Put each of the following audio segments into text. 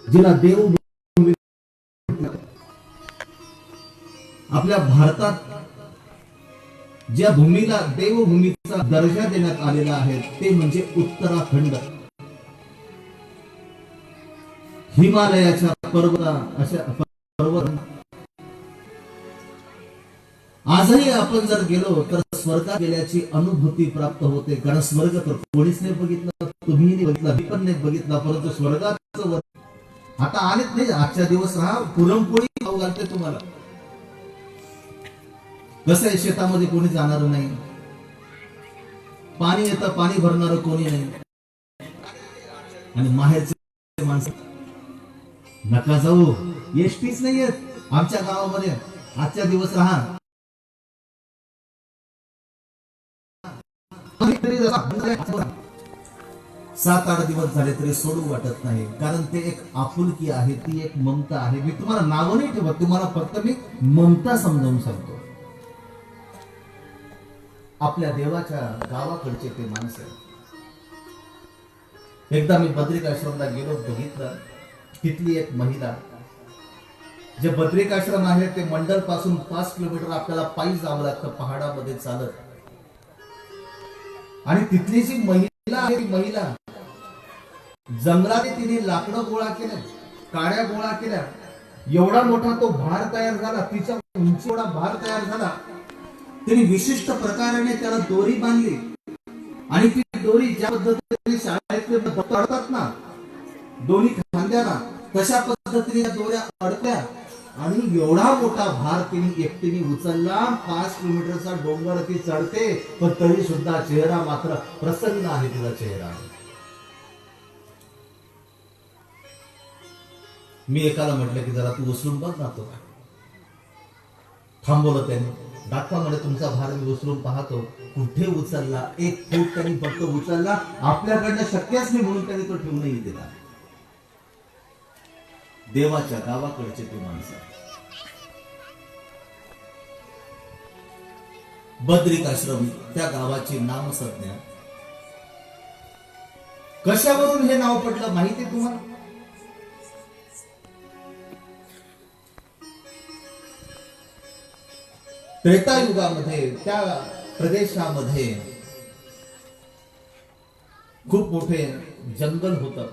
जिला देवभूमी, आपल्या भारतात ज्या भूमीला देवभूमीचा दर्जा देण्यात आलेला आहे ते म्हणजे उत्तराखंड. हिमालयाच्या पर्वत आजही आपण जर गेलो तर स्वर्गात गेल्याची अनुभूती प्राप्त होते. कारण स्वर्ग तर कोणीच नाही बघितलं, तुम्ही नाही बघितला, मी पण नाही बघितला, परंतु स्वर्गाचं आता आलेच नाही. आजच्या दिवस राहा, पुरणपोळी खाऊ घालते तुम्हाला. कसं आहे, शेतामध्ये कोणी जाणार नाही, पाणी येतं, पाणी भरणार कोणी नाही. आणि माहेरचे माणसं नका जाऊ, एसटीच नाही येत आमच्या गावामध्ये. आजच्या दिवस राहा, 7-8 दिवस झाले तरी सोडू वाटत नाही. कारण ते एक आपुलकी आहे, ती एक ममता आहे. मी तुम्हाला नाव नाही ठेवत, तुम्हाला फक्त मी ममता समजावून सांगतो. आपल्या देवाच्या गावाकडचे ते माणसं. एकदा मी बद्रिकाश्रमला गेलो, बघितलं तिथली एक महिला. जे बद्रिकाश्रम आहे ते मंडल पासून 5 किलोमीटर आपल्याला पायी जावं लागतं, पहाडामध्ये चालत. आणि तिथली जी महिला आहे, ती महिला जंगलाने तिने लाकडं गोळा केल्या, काड्या गोळा केल्या. एवढा मोठा तो भार तयार झाला, तिच्या उंची एवढा भार तयार झाला. तिने विशिष्ट प्रकाराने त्याला दोरी बांधली. आणि ती दोरी ज्या पद्धतीने शाळेतले अडतात ना दोन्ही खांद्याला, तशा पद्धतीने त्या दोऱ्या अडकल्या. आणि एवढा मोठा भार तिने एकटीने उचलला. 5 किलोमीटरचा डोंगर ती चढते, पण तरी सुद्धा चेहरा मात्र प्रसन्न आहे. तिचा चेहरा. मी एकाला म्हटलं की जरा तू उचलून बघ ना. तो थांबवलं त्याने. दाखवामध्ये तुमचा भार मी उचलून पाहतो. कुठे उचलला? 1 फूट त्यांनी फक्त उचलला. आपल्याकडनं शक्यच नाही म्हणून त्यांनी तो ठेवूनही दिला. देवाच्या गावाकडचे ते माणसं. बद्रिकाश्रम त्या गावाची नामसंज्ञा. कशावरून हे नाव पडलं माहिती तुम्हाला? त्रेतायुगामध्ये त्या प्रदेशामध्ये खूप मोठे जंगल होतं.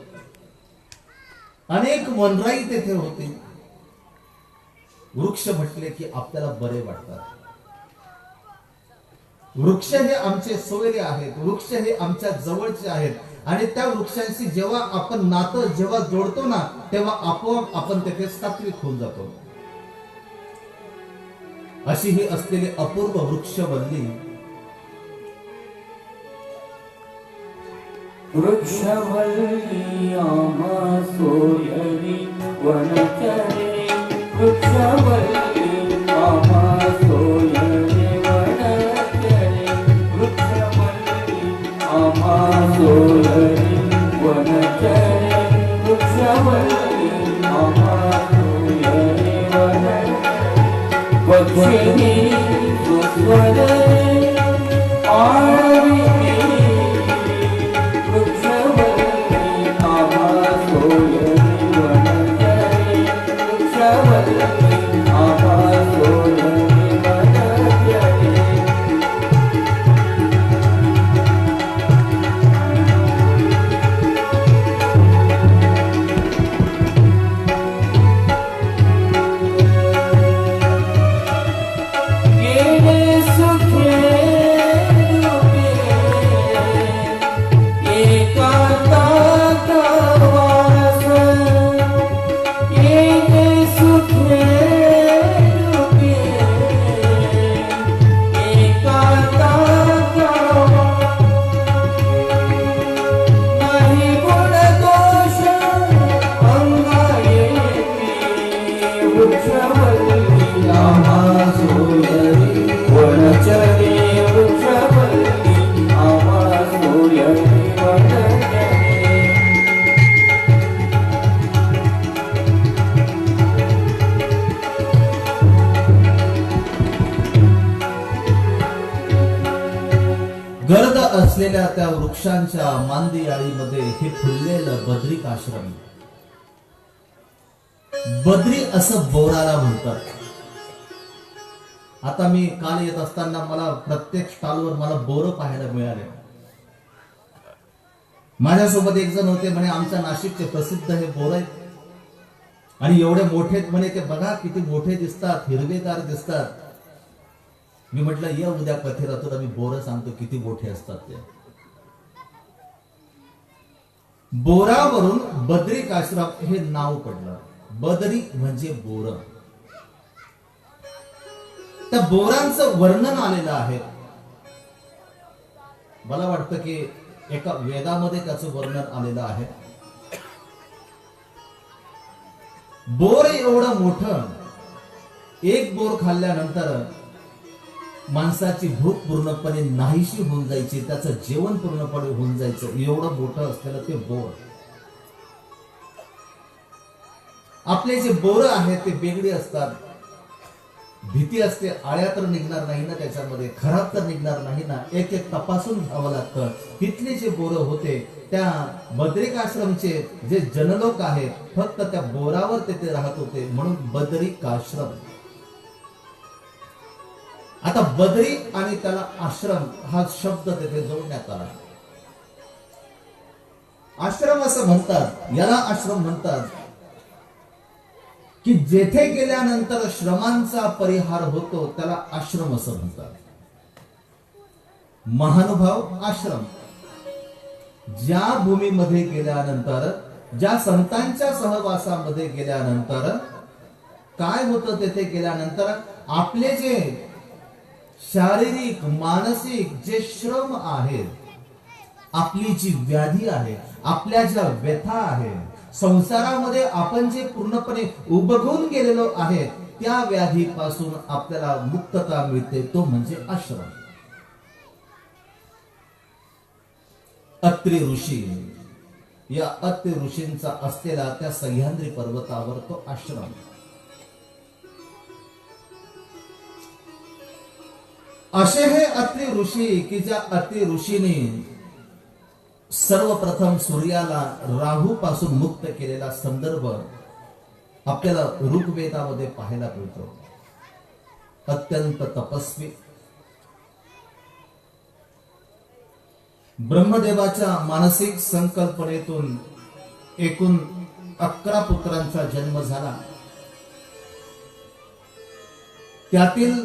अनेक वनराई तेथे होते. वृक्ष म्हटले की आपल्याला बरे वाटतात. वृक्ष हे आमचे सोयरे आहेत, वृक्ष हे आमच्या जवळचे आहेत. आणि त्या वृक्षांशी जेव्हा आपण नातं जेव्हा जोडतो ना, तेव्हा आपोआप आपण तेथे सात्विक होऊन जातो. अशी ही असलेली अपूर्व वृक्षवल्ली. वृक्षवल्ली आम्हा सोयरी वनचरे. वृक्षवल्ली आम्हा सोयरी वनचरे. वृक्षवल्ली आम्हा सोयरी वनचरे. वृक्षवल्ली आम्हा सोयरी वनचरे. पक्षिणी सुस्वरे आळविते. गर्द असलेल्या त्या वृक्षांच्या मांदियाळीमध्ये हे फुललेलं बद्रिकाश्रम. बद्री असं बोराला म्हणतात. आता मी काल येत असताना मला प्रत्येक स्टॉलवर मला बोर पाहायला मिळाले. माझ्यासोबत एक जण होते, म्हणे आमच्या नाशिकचे प्रसिद्ध हे बोर आहेत आणि एवढे मोठे म्हणे, ते बघा किती मोठे दिसतात, हिरवेगार दिसतात. मी म्हटलं या उद्या कथेला तुला मी बोर सांगतो किती मोठे असतात ते. बोरावरून बद्रिकाश्रम हे नाव पडलं. बदरी म्हणजे बोर. त्या बोरांचं वर्णन आलेलं आहे. मला वाटतं की एका वेदामध्ये त्याचं वर्णन आलेलं आहे. बोर एवढं मोठं, एक बोर खाल्ल्यानंतर माणसाची भूक पूर्णपणे नाहीशी होऊन जायची, त्याचं जेवण पूर्णपणे होऊन जायचं, एवढं मोठं असलेलं ते बोर. आपले जे बोर आहेत ते वेगळे असतात. भीती असते, आळ्या तर निघणार नाही ना त्याच्यामध्ये, खराब तर निघणार नाही ना, एक एक तपासून घ्यावं लागतं. तिथले जे बोर होते त्या बद्रिकाश्रमचे जे जनलोक आहेत फक्त त्या बोरावर तेथे राहत होते, म्हणून बद्रिकाश्रम. आता बद्री आणि त्याला आश्रम हा शब्द तेथे जोडण्यात आला. आश्रम असं म्हणतात, याला आश्रम म्हणतात की जेथे गेल्यानंतर श्रमांचा परिहार होतो त्याला आश्रम असं म्हणतात. महानुभाव आश्रम. ज्या भूमीमध्ये गेल्यानंतर, ज्या संतांच्या सहवासामध्ये गेल्यानंतर काय होतं, तेथे गेल्यानंतर आपले जे शारीरिक मानसिक जे श्रम आहेत, आपली जी व्याधी आहे, आपल्या ज्या व्यथा आहेत, संसारामध्ये आपण जे पूर्णपणे उबगून गेलेलो आहे त्या व्याधीपासून आपल्याला मुक्तता मिळते, तो म्हणजे आश्रम. अत्रि ऋषी, या अत्रि ऋषींचा असलेला त्या सह्याद्री पर्वतावर तो आश्रम. असे हे अत्रि ऋषी की ज्या अत्रि ऋषीने सर्वप्रथम सूर्याला राहू पासून मुक्त केलेला संदर्भ आपल्याला ऋग्वेदामध्ये पाहायला मिळतो. अत्यंत तपस्वी ब्रह्मदेवाच्या मानसिक संकल्पनेतून एकूण 11 पुत्रांचा जन्म झाला. त्यातील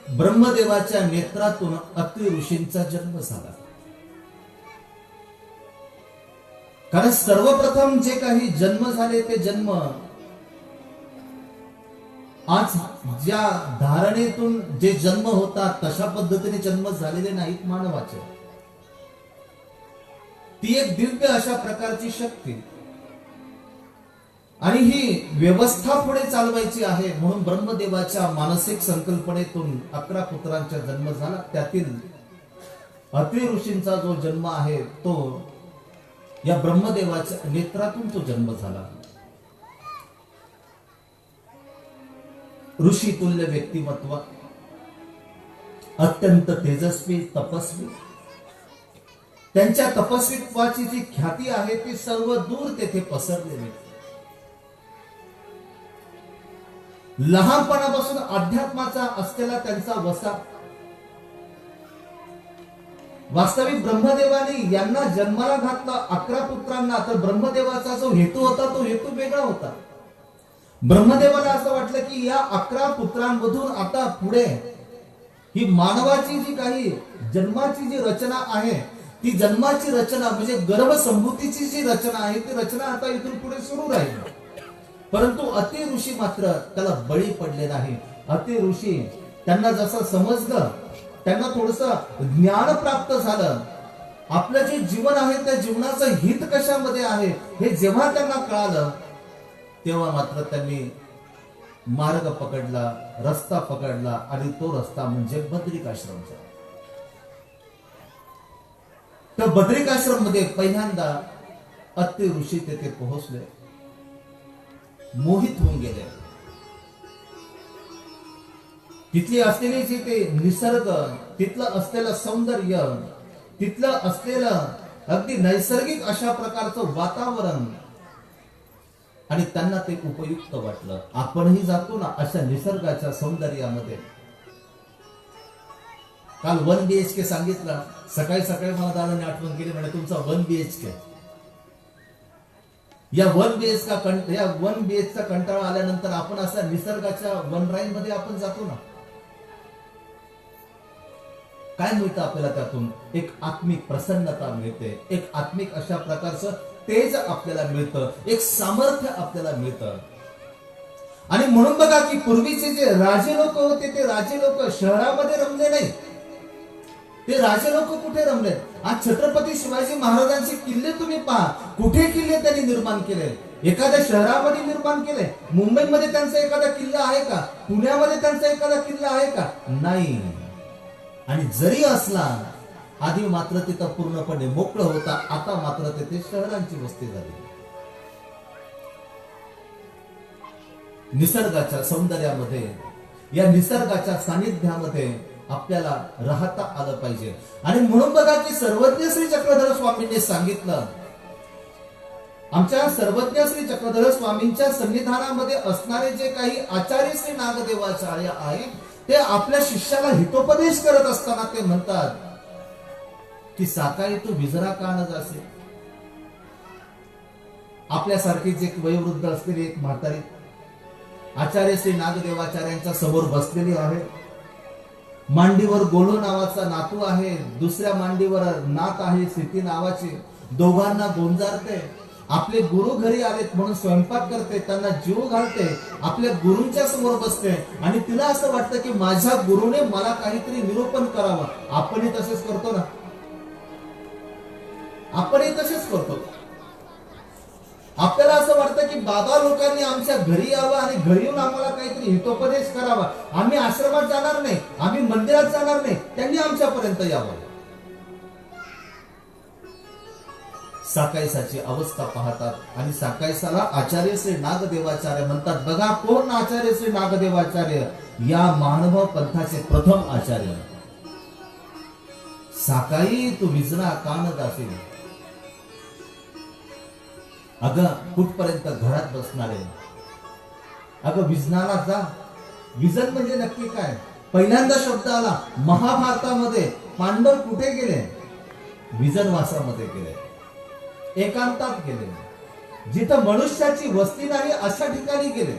ब्रह्मदेवाच्या नेत्रातून अत्रि ऋषींचा जन्म झाला. कारण सर्वप्रथम जे काही जन्म झाले ते जन्म आज ज्या धारणेतून जे जन्म होतात तशा पद्धतीने जन्म झालेले नाहीत मानवाचे. ती एक दिव्य अशा प्रकारची शक्ती आणि ही व्यवस्था पुढे चालवायची आहे, म्हणून ब्रह्मदेवाच्या मानसिक संकल्पनेतून 11 पुत्रांचा जन्म झाला. त्यातील अत्रि ऋषींचा जो जन्म आहे तो या ब्रह्मदेवाच्या नेत्रातून तो जन्म झाला. ऋषी तुल्य व्यक्तिमत्व, अत्यंत तेजस्वी तपस्वी. त्यांच्या तपस्वित्वाची जी ख्याती आहे ती सर्व दूर तेथे पसरलेली. लहानपणापासून अध्यात्माचा असलेला त्यांचा वसा. वास्तविक ब्रह्मदेवाने यांना जन्माला घातला 11 पुत्रांना, तर ब्रह्मदेवाचा जो हेतू होता तो हेतू वेगळा होता. ब्रह्मदेवाला असं वाटलं की या 11 पुत्रांमधून आता पुढे ही मानवाची जी काही जन्माची जी रचना आहे, ती जन्माची रचना म्हणजे गर्भसंभूतीची जी रचना आहे ती रचना आता इथून पुढे सुरू राहील. परंतु अत्रि ऋषी मात्र त्याला बळी पडले नाही. अत्रि ऋषी त्यांना जसं समजलं, त्यांना थोडस ज्ञान प्राप्त झालं, आपलं जे जीवन आहे त्या जीवनाचं हित कशामध्ये आहे हे जेव्हा त्यांना कळालं तेव्हा मात्र त्यांनी मार्ग पकडला, रस्ता पकडला आणि तो रस्ता म्हणजे बद्रिकाश्रमचा. तर बद्रिकाश्रम मध्ये पहिल्यांदा अत्रि ऋषी तेथे पोहोचले, मोहित होऊन गेले. तिथली असलेली जी ते निसर्ग, तिथलं असलेलं सौंदर्य, तिथलं असलेलं अगदी नैसर्गिक अशा प्रकारचं वातावरण आणि त्यांना ते उपयुक्त वाटलं. आपणही जातो ना अशा निसर्गाच्या सौंदर्यामध्ये. काल 1 BHK सांगितलं. सकाळी सकाळी मला दादाने आठवण केली, म्हणजे तुमचा 1 BHK. या 1 BHK कंटाळा आल्यानंतर आपण असा निसर्गाच्या वनराई मध्ये आपण जातो ना. काय मिळतं आपल्याला त्यातून? एक आत्मिक प्रसन्नता मिळते, एक आत्मिक अशा प्रकारचं तेज आपल्याला मिळतं, एक सामर्थ्य आपल्याला मिळतं. आणि म्हणून बघा की पूर्वीचे जे राजे लोक होते ते राजे लोक शहरामध्ये रमले नाही. ते राजे लोक कुठे रमले? आज छत्रपती शिवाजी महाराजांचे किल्ले तुम्ही पहा, कुठे किल्ले त्यांनी निर्माण केले? एखाद्या शहरामध्ये निर्माण केले. मुंबईमध्ये त्यांचा एखादा किल्ला आहे का? पुण्यामध्ये त्यांचा एखादा किल्ला आहे का? नाही. आणि जरी असला आधी मात्र तिथं पूर्णपणे मोकळं होता, आता मात्र तिथे शहरांची वस्ती झाली. निसर्गाच्या सौंदर्यामध्ये, या निसर्गाच्या सानिध्यामध्ये आपल्याला राहता आलं पाहिजे. आणि म्हणून बघा की सर्वज्ञ श्री चक्रधर स्वामींनी सांगितलं, आमच्या सर्वज्ञ श्री चक्रधर स्वामींच्या सन्निधानामध्ये असणारे जे काही आचार्य श्री नागदेवाचार्य आहे, ते आपल्या शिष्याला हितोपदेश करत असताना ते म्हणतात की साकाळी तू विजरा का न जासे. आपल्यासारखीच एक वयोवृद्ध असलेली एक म्हातारी आचार्य श्री नागदेवाचार्यांच्या समोर बसलेली आहे. मांडीवर गोलो नावाचा नातू आहे, दुसऱ्या मांडीवर नात आहे सिटी नावाची. दोघांना गोंजारते. आपले गुरु घरी आलेत म्हणून स्वयंपाक करते, त्यांना जीव घालते, आपल्या गुरूंच्या समोर बसते. आणि तिला असं वाटतं की माझ्या गुरुने मला काहीतरी निरूपण करावं. आपणही तसेच करतो ना. आपणही तसेच करतो. आपल्याला असं वाटतं की बाबा लोकांनी आमच्या घरी यावं आणि घरी येऊन आम्हाला काहीतरी हितोपदेश करावा. आम्ही आश्रमात जाणार नाही, आम्ही मंदिरात जाणार नाही, त्यांनी आमच्यापर्यंत यावं. साकाईसाची अवस्था पाहतात आणि साकाईसाला आचार्य श्री नागदेवाचार्य म्हणतात. बघा कोण आचार्य श्री नागदेवाचार्य? या मानव पंथाचे प्रथम आचार्य. साकाई तू विजना का न जाशील? अगं कुठपर्यंत घरात बसणारे? अगं विजनाला जा. विजन म्हणजे नक्की काय? पहिल्यांदा शब्द आला महाभारतामध्ये. पांडव कुठे गेले? विजनवासामध्ये गेले, एकांतात गेले, जिथं मनुष्याची वस्ती नाही अशा ठिकाणी गेले.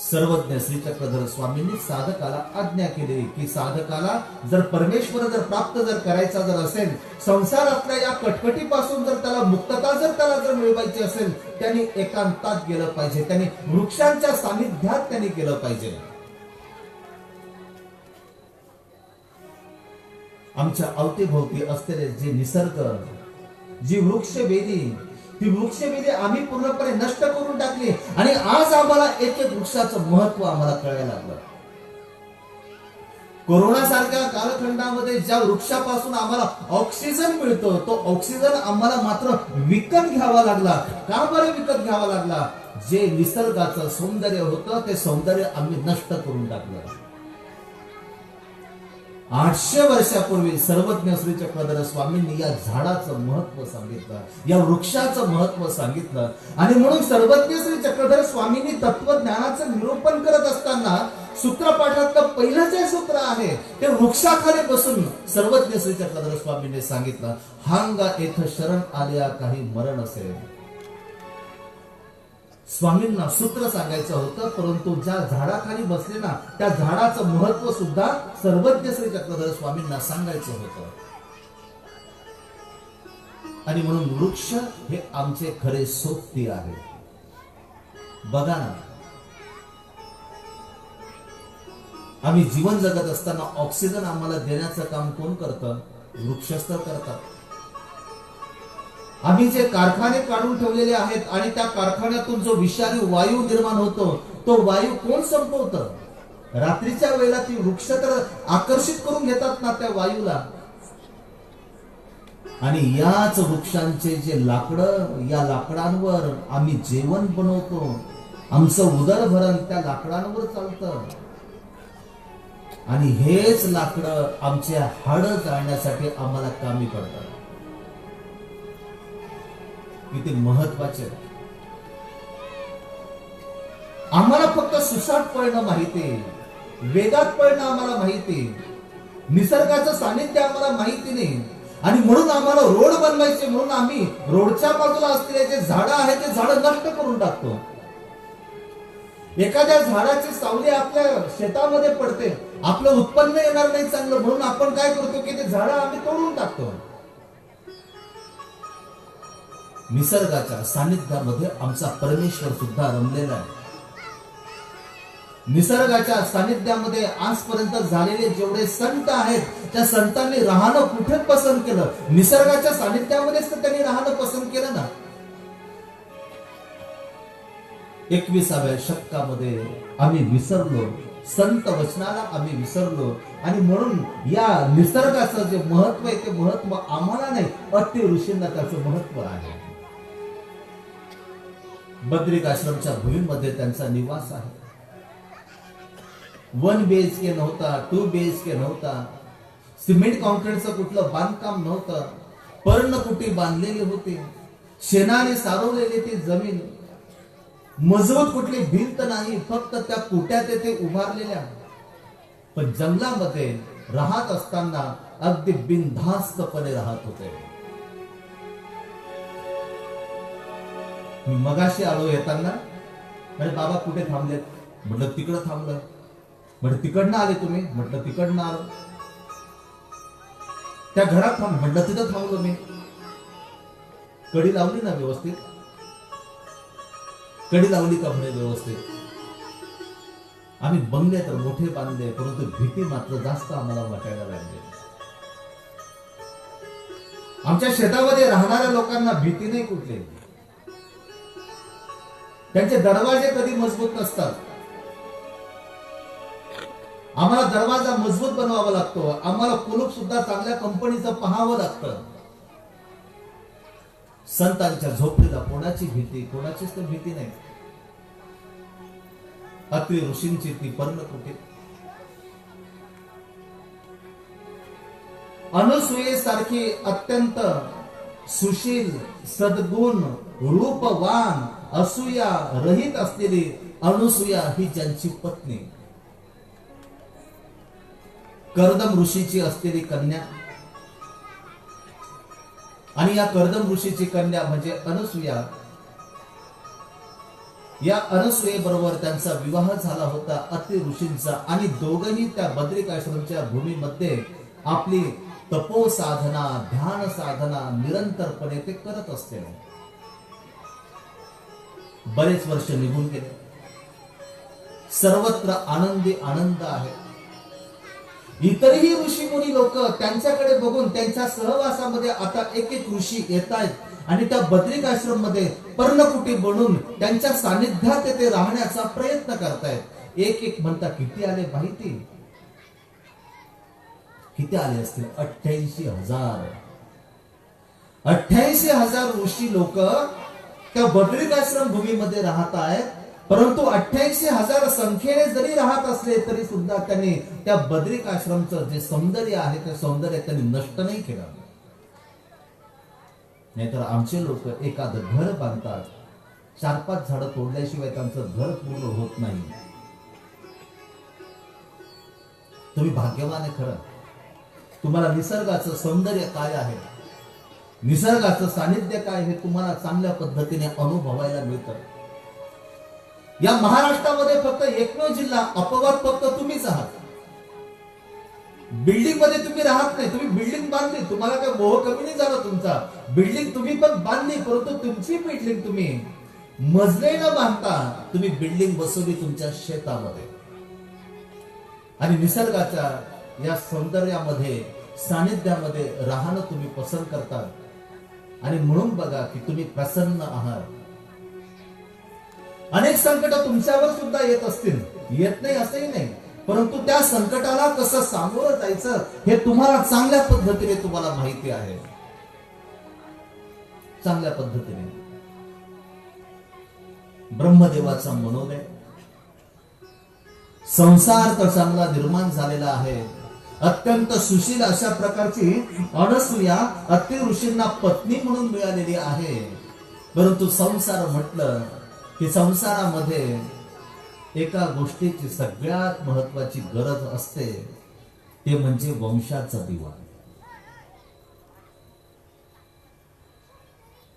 सर्वज्ञ श्री चक्रधर स्वामींनी साधकाला आज्ञा केली की साधकाला जर परमेश्वर जर प्राप्त जर करायचा जर असेल, संसारातल्या या कटकटीपासून जर त्याला मुक्तता जर त्याला जर मिळवायची असेल, त्यांनी एकांतात गेलं पाहिजे, त्यांनी वृक्षांच्या सानिध्यात त्यांनी गेलं पाहिजे. आमच्या अवतीभोवती असलेले जे निसर्ग, जी वृक्षवेली, ती वृक्षवेली आम्ही पूर्णपणे नष्ट करून टाकली. आणि आज आम्हाला एक एक वृक्षाचं महत्व आम्हाला कळायला लागलं. कोरोना सारख्या कालखंडामध्ये ज्या वृक्षापासून आम्हाला ऑक्सिजन मिळतो, तो ऑक्सिजन आम्हाला मात्र विकत घ्यावा लागला. का बरं विकत घ्यावा लागला? जे निसर्गाचं सौंदर्य होतं ते सौंदर्य आम्ही नष्ट करून टाकलं. 800 वर्षापूर्वी सर्वज्ञ श्री चक्रधर स्वामींनी या झाडाचं महत्व सांगितलं, या वृक्षाचं महत्व सांगितलं. आणि म्हणून सर्वज्ञ श्री चक्रधर स्वामींनी तत्वज्ञानाचं निरूपण करत असताना सूत्रपाठातलं पहिलं जे सूत्र आहे ते वृक्षाखाली बसून सर्वज्ञ श्री चक्रधर स्वामींनी सांगितलं, हांगा येथ शरण आल्या काही मरण असेल. स्वामींना सूत्र सांगायचं होतं, परंतु ज्या झाडाखाली बसले ना त्या झाडाचं महत्व सुद्धा सर्वज्ञ श्री चक्रधर स्वामींना सांगायचं होतं. आणि म्हणून वृक्ष हे आमचे खरे सोबती आहे. बघा ना, आम्ही जीवन जगत असताना ऑक्सिजन आम्हाला देण्याचं काम कोण करतं? वृक्षच तर करतात. आम्ही जे कारखाने काढून ठेवलेले आहेत आणि त्या कारखान्यातून जो विषारी वायू निर्माण होतो, तो वायू कोण संपवतं? रात्रीच्या वेळेला ती वृक्ष तर आकर्षित करून घेतात ना त्या वायूला. आणि याच वृक्षांचे जे लाकडं, या लाकडांवर आम्ही जेवण बनवतो. आमचं उदरभरण त्या लाकडांवर चालतं. आणि हेच लाकडं आमचे हाडं जाळण्यासाठी आम्हाला कामी पडतात. किती महत्वाचे आम्हाला फक्त सुसाट पळणं माहिती आहे, वेगात पळणं आम्हाला माहिती आहे, निसर्गाचं सानिध्य आम्हाला माहिती नाही. आणि म्हणून आम्हाला रोड बनवायचे, म्हणून आम्ही रोडच्या बाजूला असलेले जे झाडं आहेत ते झाडं नष्ट करून टाकतो. एखाद्या झाडाची सावली आपल्या शेतामध्ये पडते, आपलं उत्पन्न येणार नाही चांगलं, म्हणून आपण काय करतो की ते झाडं आम्ही तोडून टाकतो. निसर्गाच्या सानिध्यामध्ये आमचा परमेश्वर सुद्धा रमलेला आहे. निसर्गाच्या सानिध्यामध्ये आजपर्यंत झालेले जेवढे संत आहेत, त्या संतांनी राहणं कुठे पसंत केलं? निसर्गाच्या सानिध्यामध्येच तर त्यांनी राहणं पसंत केलं ना. 21व्या शतकामध्ये आम्ही विसरलो, संत वचनाला आम्ही विसरलो. आणि म्हणून या निसर्गाचं जे महत्व आहे ते महत्व आम्हाला नाही, अति ऋषींना त्याचं महत्व आहे. बद्रिक आश्रमच्या भूमीमध्ये त्यांचा निवास आहे. 1 BHK नव्हता, 2 BHK नव्हता, सिमेंट कॉन्क्रीटचं कुठलं बांधकाम नव्हतं, पर्णकुटी बांधलेली होती, शेणाने सारवलेली ती जमीन, मजबूत कुठली भिंत नाही, फक्त त्या कुट्या तेथे उभारलेल्या. पण जंगलामध्ये राहत असताना अगदी बिनधास्तपणे राहत होते. मी मगाशी आलो येताना, अरे बाबा कुठे थांबलेत? म्हटलं तिकडं थांबलं. म्हटलं तिकडनं आले तुम्ही? म्हटलं तिकडनं आलो. त्या घरात थांब, म्हटलं तिथं थांबलो मी. कडी लावली ना व्यवस्थित? कडी लावली का म्हणे व्यवस्थित? आम्ही बंगले तर मोठे बांधले, परंतु भीती मात्र जास्त आम्हाला वाटायला लागली. आमच्या शेतामध्ये राहणाऱ्या लोकांना भीती नाही कुठली. त्यांचे दरवाजे कधी मजबूत नसतात. आम्हाला दरवाजा मजबूत बनवावा लागतो, आम्हाला कुलूप सुद्धा चांगल्या कंपनीचं पाहावं लागतं. संतांच्या झोपडीला कोणाची भीती? कोणाचीच तर भीती नाही. अत्रि ऋषींची ती पर्णकुटी. अनुसूयेसारखी अत्यंत सुशील, सद्गुण, रूपवान, असूया रहित असलेली अनुसूया ही ज्यांची पत्नी, कर्दम ऋषीची असलेली कन्या. आणि या कर्दम ऋषीची कन्या म्हणजे अनुसूया. या अनुसूये बरोबर त्यांचा विवाह झाला होता अत्रि ऋषींचा. आणि दोघंही त्या बद्रिक आश्रमच्या भूमीमध्ये आपली तपो साधना, ध्यान साधना निरंतरपणे ते करत असते. बरेच वर्ष निघून गेले. सर्वत्र आनंदी आनंद आहे. इतरही ऋषी मुनी लोक त्यांच्याकडे बघून त्यांच्या सहवासामध्ये आता एक एक ऋषी येत आहेत आणि त्या बद्रिक आश्रम मध्ये पर्णकुटी बनवून त्यांच्या सानिध्यात ते राहण्याचा प्रयत्न करतायत. एक एक म्हणता किती आले माहिती? किती आले असतील? 88,000. 88,000 ऋषी लोक त्या बद्रिक आश्रम भूमीमध्ये राहत आहेत. परंतु 88,000 संख्येने जरी राहत असले तरी सुद्धा त्यांनी त्या बद्रिक आश्रमचं जे सौंदर्य आहे त्या सौंदर्य त्यांनी नष्ट नाही केलं. नाहीतर आमचे लोक एखादं घर बांधतात, 4-5 झाडं तोडल्याशिवाय त्यांचं घर पूर्ण होत नाही. तुम्ही भाग्यवान आहे खरं. तुम्हाला निसर्गाचं सौंदर्य काय आहे, निसर्गाचं सानिध्य काय हे तुम्हाला चांगल्या पद्धतीने अनुभवायला मिळतं. या महाराष्ट्रामध्ये फक्त एकमेव जिल्हा अपवाद फक्त तुम्हीच आहात. बिल्डिंग मध्ये तुम्ही राहत नाही. तुम्ही बिल्डिंग बांधली, तुम्हाला काय मोह कमी नाही झाला तुमचा. बिल्डिंग तुम्ही पण बांधली, परंतु तुमची बिल्डिंग तुम्ही मजले न बांधता तुम्ही बिल्डिंग बसवली तुमच्या शेतामध्ये. आणि निसर्गाच्या या सौंदर्यामध्ये सानिध्यामध्ये राहणं तुम्ही पसंत करता. आणि म्हणून बघा की तुम्ही प्रसन्न आहात. अनेक संकट तुमच्यावर सुद्धा येत असतील, येत नाही असंही नाही, परंतु त्या संकटाला कसं सामोरं जायचं हे तुम्हाला चांगल्या पद्धतीने तुम्हाला माहिती आहे. चांगल्या पद्धतीने ब्रह्मदेवाचा मनोदय, संसार तर चांगला निर्माण झालेला आहे. अत्यंत सुशील अशा प्रकारची अनसूया अत्रि ऋषींना पत्नी म्हणून मिळालेली आहे. परंतु संसार म्हटलं की संसारामध्ये एका गोष्टीची सगळ्यात महत्वाची गरज असते, ते म्हणजे वंशाचा दिवा.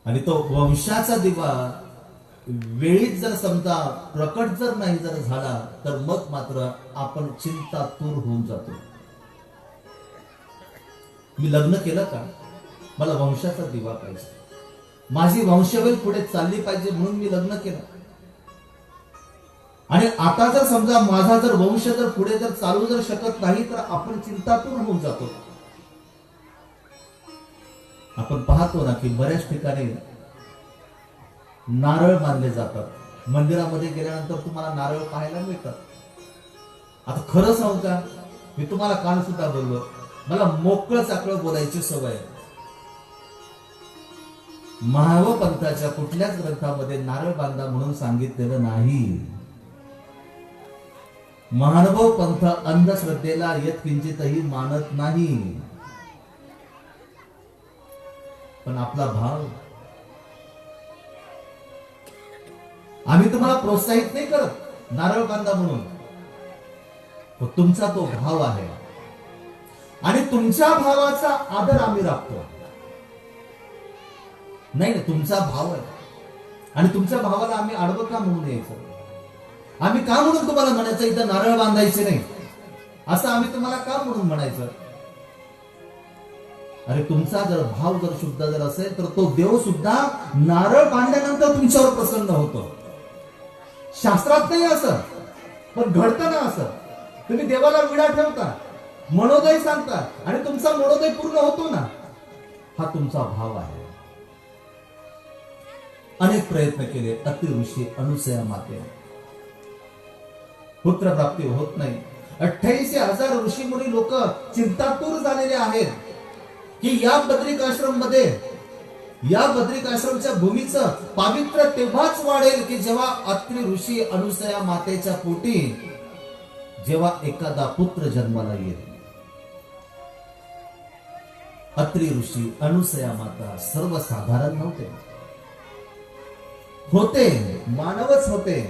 आणि तो वंशाचा दिवा वेळीच जर समजा प्रकट जर नाही जर झाला, तर मग मात्र आपण चिंतातूर होऊन जातो. मी लग्न केलं का, मला वंशाचा दिवा पाहिजे, माझी वंशवेल पुढे चालली पाहिजे म्हणून मी लग्न केलं. आणि आता जर समजा माझा जर वंश जर पुढे जर चालू जर शकत नाही, तर आपण चिंतातूर होऊन जातो. आपण पाहतो ना की बऱ्याच ठिकाणी नारळ बांधले जातात. मंदिरामध्ये गेल्यानंतर तुम्हाला नारळ पाहायला मिळतात. आता खरं सांगू का, मी तुम्हाला काल सुद्धा बोललो, मला मोकळं चाकळं बोलायची सवय आहे. महाव पंथाच्या कुठल्याच ग्रंथामध्ये नारळ बांधा म्हणून सांगितलेलं नाही. महानुभव पंथ अंधश्रद्धेला यत्किंचितही मानत नाही. पण आपला भाव, आम्ही तुम्हाला प्रोत्साहित नाही करत नारळ बांधा म्हणून, तो तुमचा तो भाव आहे आणि तुमच्या भावाचा आदर आम्ही राखतो. नाही, तुमचा भाव आहे आणि तुमच्या भावाला आम्ही आडवं का म्हणून यायचं? आम्ही का म्हणून तुम्हाला म्हणायचं इथं नारळ बांधायचे नाही, असं आम्ही तुम्हाला का म्हणून म्हणायचं? अरे तुमचा जर भाव जर शुद्ध जर असेल, तर तो देव सुद्धा नारळ बांधल्यानंतर तुमच्यावर प्रसन्न होतो. शास्त्रात नाही असं, पण घडतं ना असं. तुम्ही देवाला विडा ठेवता, मनोदय सांगता आणि तुमचा मनोदय पूर्ण होतो ना, हा तुमचा भाव आहे. अनेक प्रयत्न केले अति ऋषी अनुसया माते, पुत्र प्राप्ती होत नाही. 88,000 ऋषी मुनी लोक चिंतातूर झालेले आहेत की या बद्रिकाश्रम मध्ये, या बद्रिकाश्रमच्या भूमीचं पावित्र्य तेव्हाच वाढेल की जेव्हा अत्रि ऋषी अनुसया मातेच्या पोटी जेव्हा एखादा पुत्र जन्माला येईल. अत्रि ऋषी अनुसया माता सर्वसाधारण नव्हते, होते मानवच होते,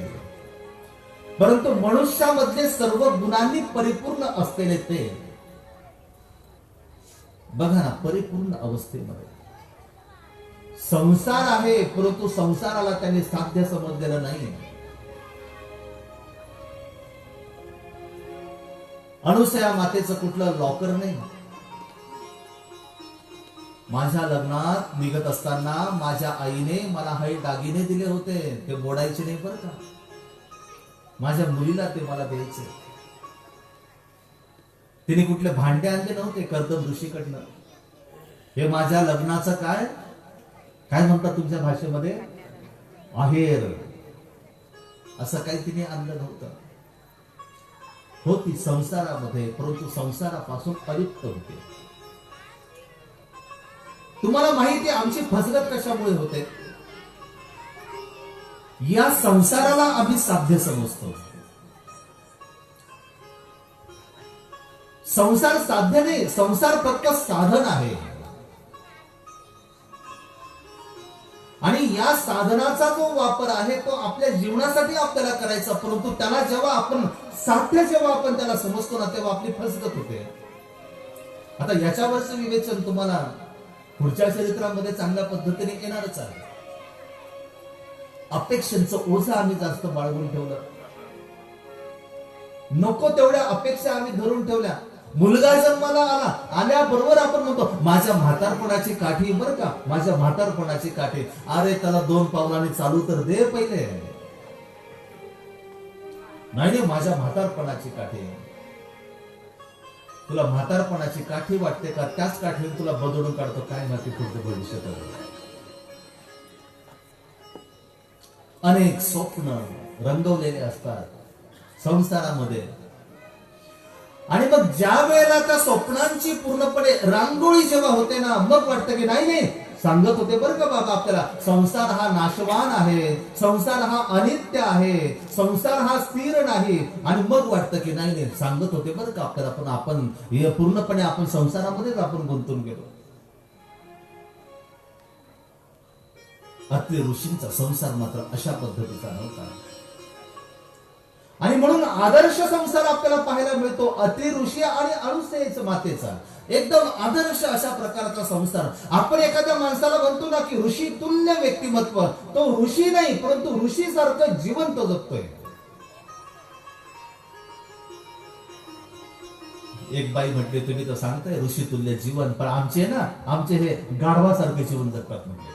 परंतु मनुष्यामधले सर्व गुणांनी परिपूर्ण असलेले ते. बघा ना, परिपूर्ण अवस्थेमध्ये संसार आहे, परंतु संसाराला त्यांनी साध्य समजलेलं नाही. अनुसया मातेचं कुठलं लॉकर नाही. माझ्या लग्नात निघत असताना माझ्या आईने मला काही दागिने दिले होते, ते मोडायचे नाही बरं का. माझ्या मुलीला ते मला द्यायचे. तिने कुठले भांडे आणले नव्हते कर्दम ऋषीकडनं. हे माझ्या लग्नाचं काय काय म्हणतात तुमच्या भाषेमध्ये, आहेर, असं काही तिने आणलं नव्हतं. होती संसारामध्ये, परंतु संसारापासून अलिप्त होते. तुम्हाला माहिती आहे आमची फसगत कशामुळे होते? या संसाराला आम्ही साध्य समजतो. संसार साध्य नाही, संसार फक्त साधन आहे. आणि या साधनाचा जो वापर आहे तो आपल्या जीवनासाठी आपल्याला करायचा, परंतु त्याला जेव्हा आपण साध्य जेव्हा आपण त्याला समजतो ना, तेव्हा आपली फसगत होते. आता याच्यावरचं विवेचन तुम्हाला पुढच्या चरित्रामध्ये चांगल्या पद्धतीने येणारच आहे. अपेक्षांचं ओझं आम्ही जास्त बाळगून ठेवलं, नको तेवढ्या अपेक्षा आम्ही धरून ठेवल्या. मुलगा जन्माला आला, आल्याबरोबर आपण म्हणतो माझ्या म्हातारपणाची काठी, बरं का, माझ्या म्हातारपणाची काठी. अरे त्याला 2 पावलांनी चालू तर दे पहिले. नाही, माझ्या म्हातारपणाची काठी. तुला म्हातारपणाची काठी वाटते का? त्याच काठीने तुला बदलून काढतो, काय माहिती पुढचं भविष्य. अनेक स्वप्न रंगवलेले असतात संसारामध्ये, आणि मग ज्या वेळेला त्या स्वप्नांची पूर्णपणे रांगोळी जेव्हा होते ना, मग वाटतं की नाही नाही, सांगत होते बरं का बाबा आपल्याला, संसार हा नाशवान आहे, संसार हा अनित्य आहे, संसार हा स्थिर नाही. आणि मग वाटतं की नाही नाही, सांगत होते बरं का आपल्याला, पण आपण पूर्णपणे आपण संसारामध्येच आपण गुंतून गेलो. अत्रि ऋषींचा संसार मात्र अशा पद्धतीचा नव्हता. आणि म्हणून आदर्श संसार आपल्याला पाहायला मिळतो अति ऋषी आणि अनुसूयेच मातेचा. एकदम आदर्श अशा प्रकारचा संसार. आपण एखाद्या माणसाला म्हणतो ना की ऋषी तुल्य व्यक्तिमत्व, तो ऋषी नाही परंतु ऋषी सारखं जीवन तो जगतोय. एक बाई म्हटली तुम्ही तर सांगताय ऋषी तुल्य जीवन, पण आमचे ना आमचे हे गाढवासारखे जीवन जगतात म्हटले.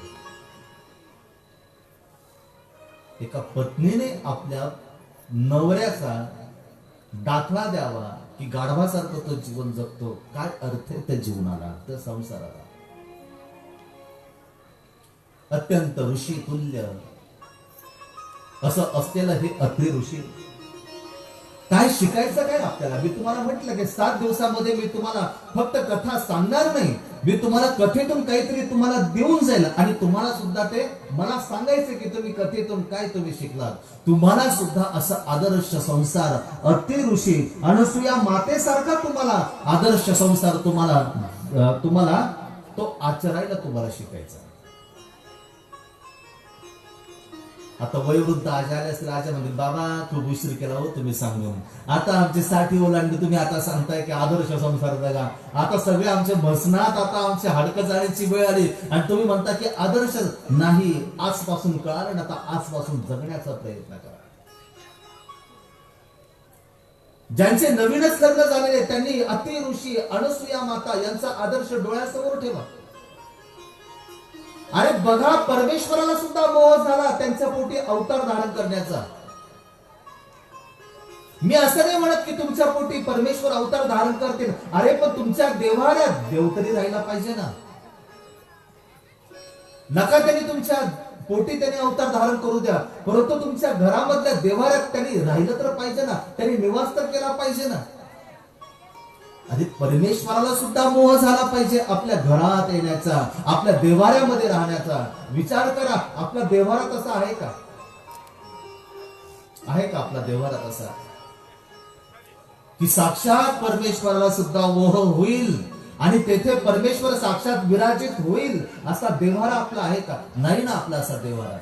एका पत्नीने आपल्या नवऱ्याचा दाखला द्यावा की गाढवासारखं तो जीवन जगतो. काय अर्थ आहे त्या जीवनाला, त्या संसाराला. अत्यंत ऋषी तुल्य असं असलेलं हे अति ऋषी. काय शिकायचं काय आपल्याला. मी तुम्हाला म्हटलं की 7 दिवसामध्ये मी तुम्हाला फक्त कथा सांगणार नाही, मी तुम्हाला कथेतून काहीतरी तुम्हाला देऊन जाईल आणि तुम्हाला सुद्धा ते मला सांगायचं की तुम्ही कथेतून काय तुम्ही शिकलात. तुम्हाला सुद्धा असा आदर्श संसार अति ऋषी अनुसूया मातेसारखा तुम्हाला आदर्श संसार तुम्हाला तो आचरायला तुम्हाला शिकायचा. आता वयोवृद्ध आजा आले असतील, आजा म्हणजे बाबा खूप उशीर केला हो तुम्ही सांगून. आता आमची 60 ओलांडली, तुम्ही आता सांगताय की आदर्श संसार जगा. आता सगळे आमचे भसनात, आता आमचे हाडकं जाण्याची वेळ आली आणि तुम्ही म्हणता की आदर्श नाही. आजपासून कळालं ना, आता आजपासून जगण्याचा प्रयत्न करा. ज्यांचे नवीनच लग्न झालेले त्यांनी अति ऋषी अनुसूया माता यांचा आदर्श डोळ्यासमोर ठेवा. अरे बघा, परमेश्वराला सुद्धा मोह झाला त्यांच्या पोटी अवतार धारण करण्याचा. मी असं नाही म्हणत की तुमच्या पोटी परमेश्वर अवतार धारण करतील. अरे पण तुमच्या देव्हाऱ्यात देव तरी राहिला पाहिजे ना. नका त्यांनी तुमच्या पोटी त्यांनी अवतार धारण करू द्या, परंतु तुमच्या घरामधल्या देव्हाऱ्यात त्यांनी राहिलं तर पाहिजे ना, त्यांनी निवास तर केला पाहिजे ना. आणि परमेश्वराला सुद्धा मोह झाला पाहिजे आपल्या घरात येण्याचा, आपल्या देवाऱ्यामध्ये राहण्याचा. विचार करा, आपला देवारा तसा आहे का? आहे का आपला देवारा तसा की साक्षात परमेश्वराला सुद्धा मोह होईल आणि तेथे परमेश्वर साक्षात विराजित होईल असा देवारा आपला आहे का? नाही ना आपला असा देवारा.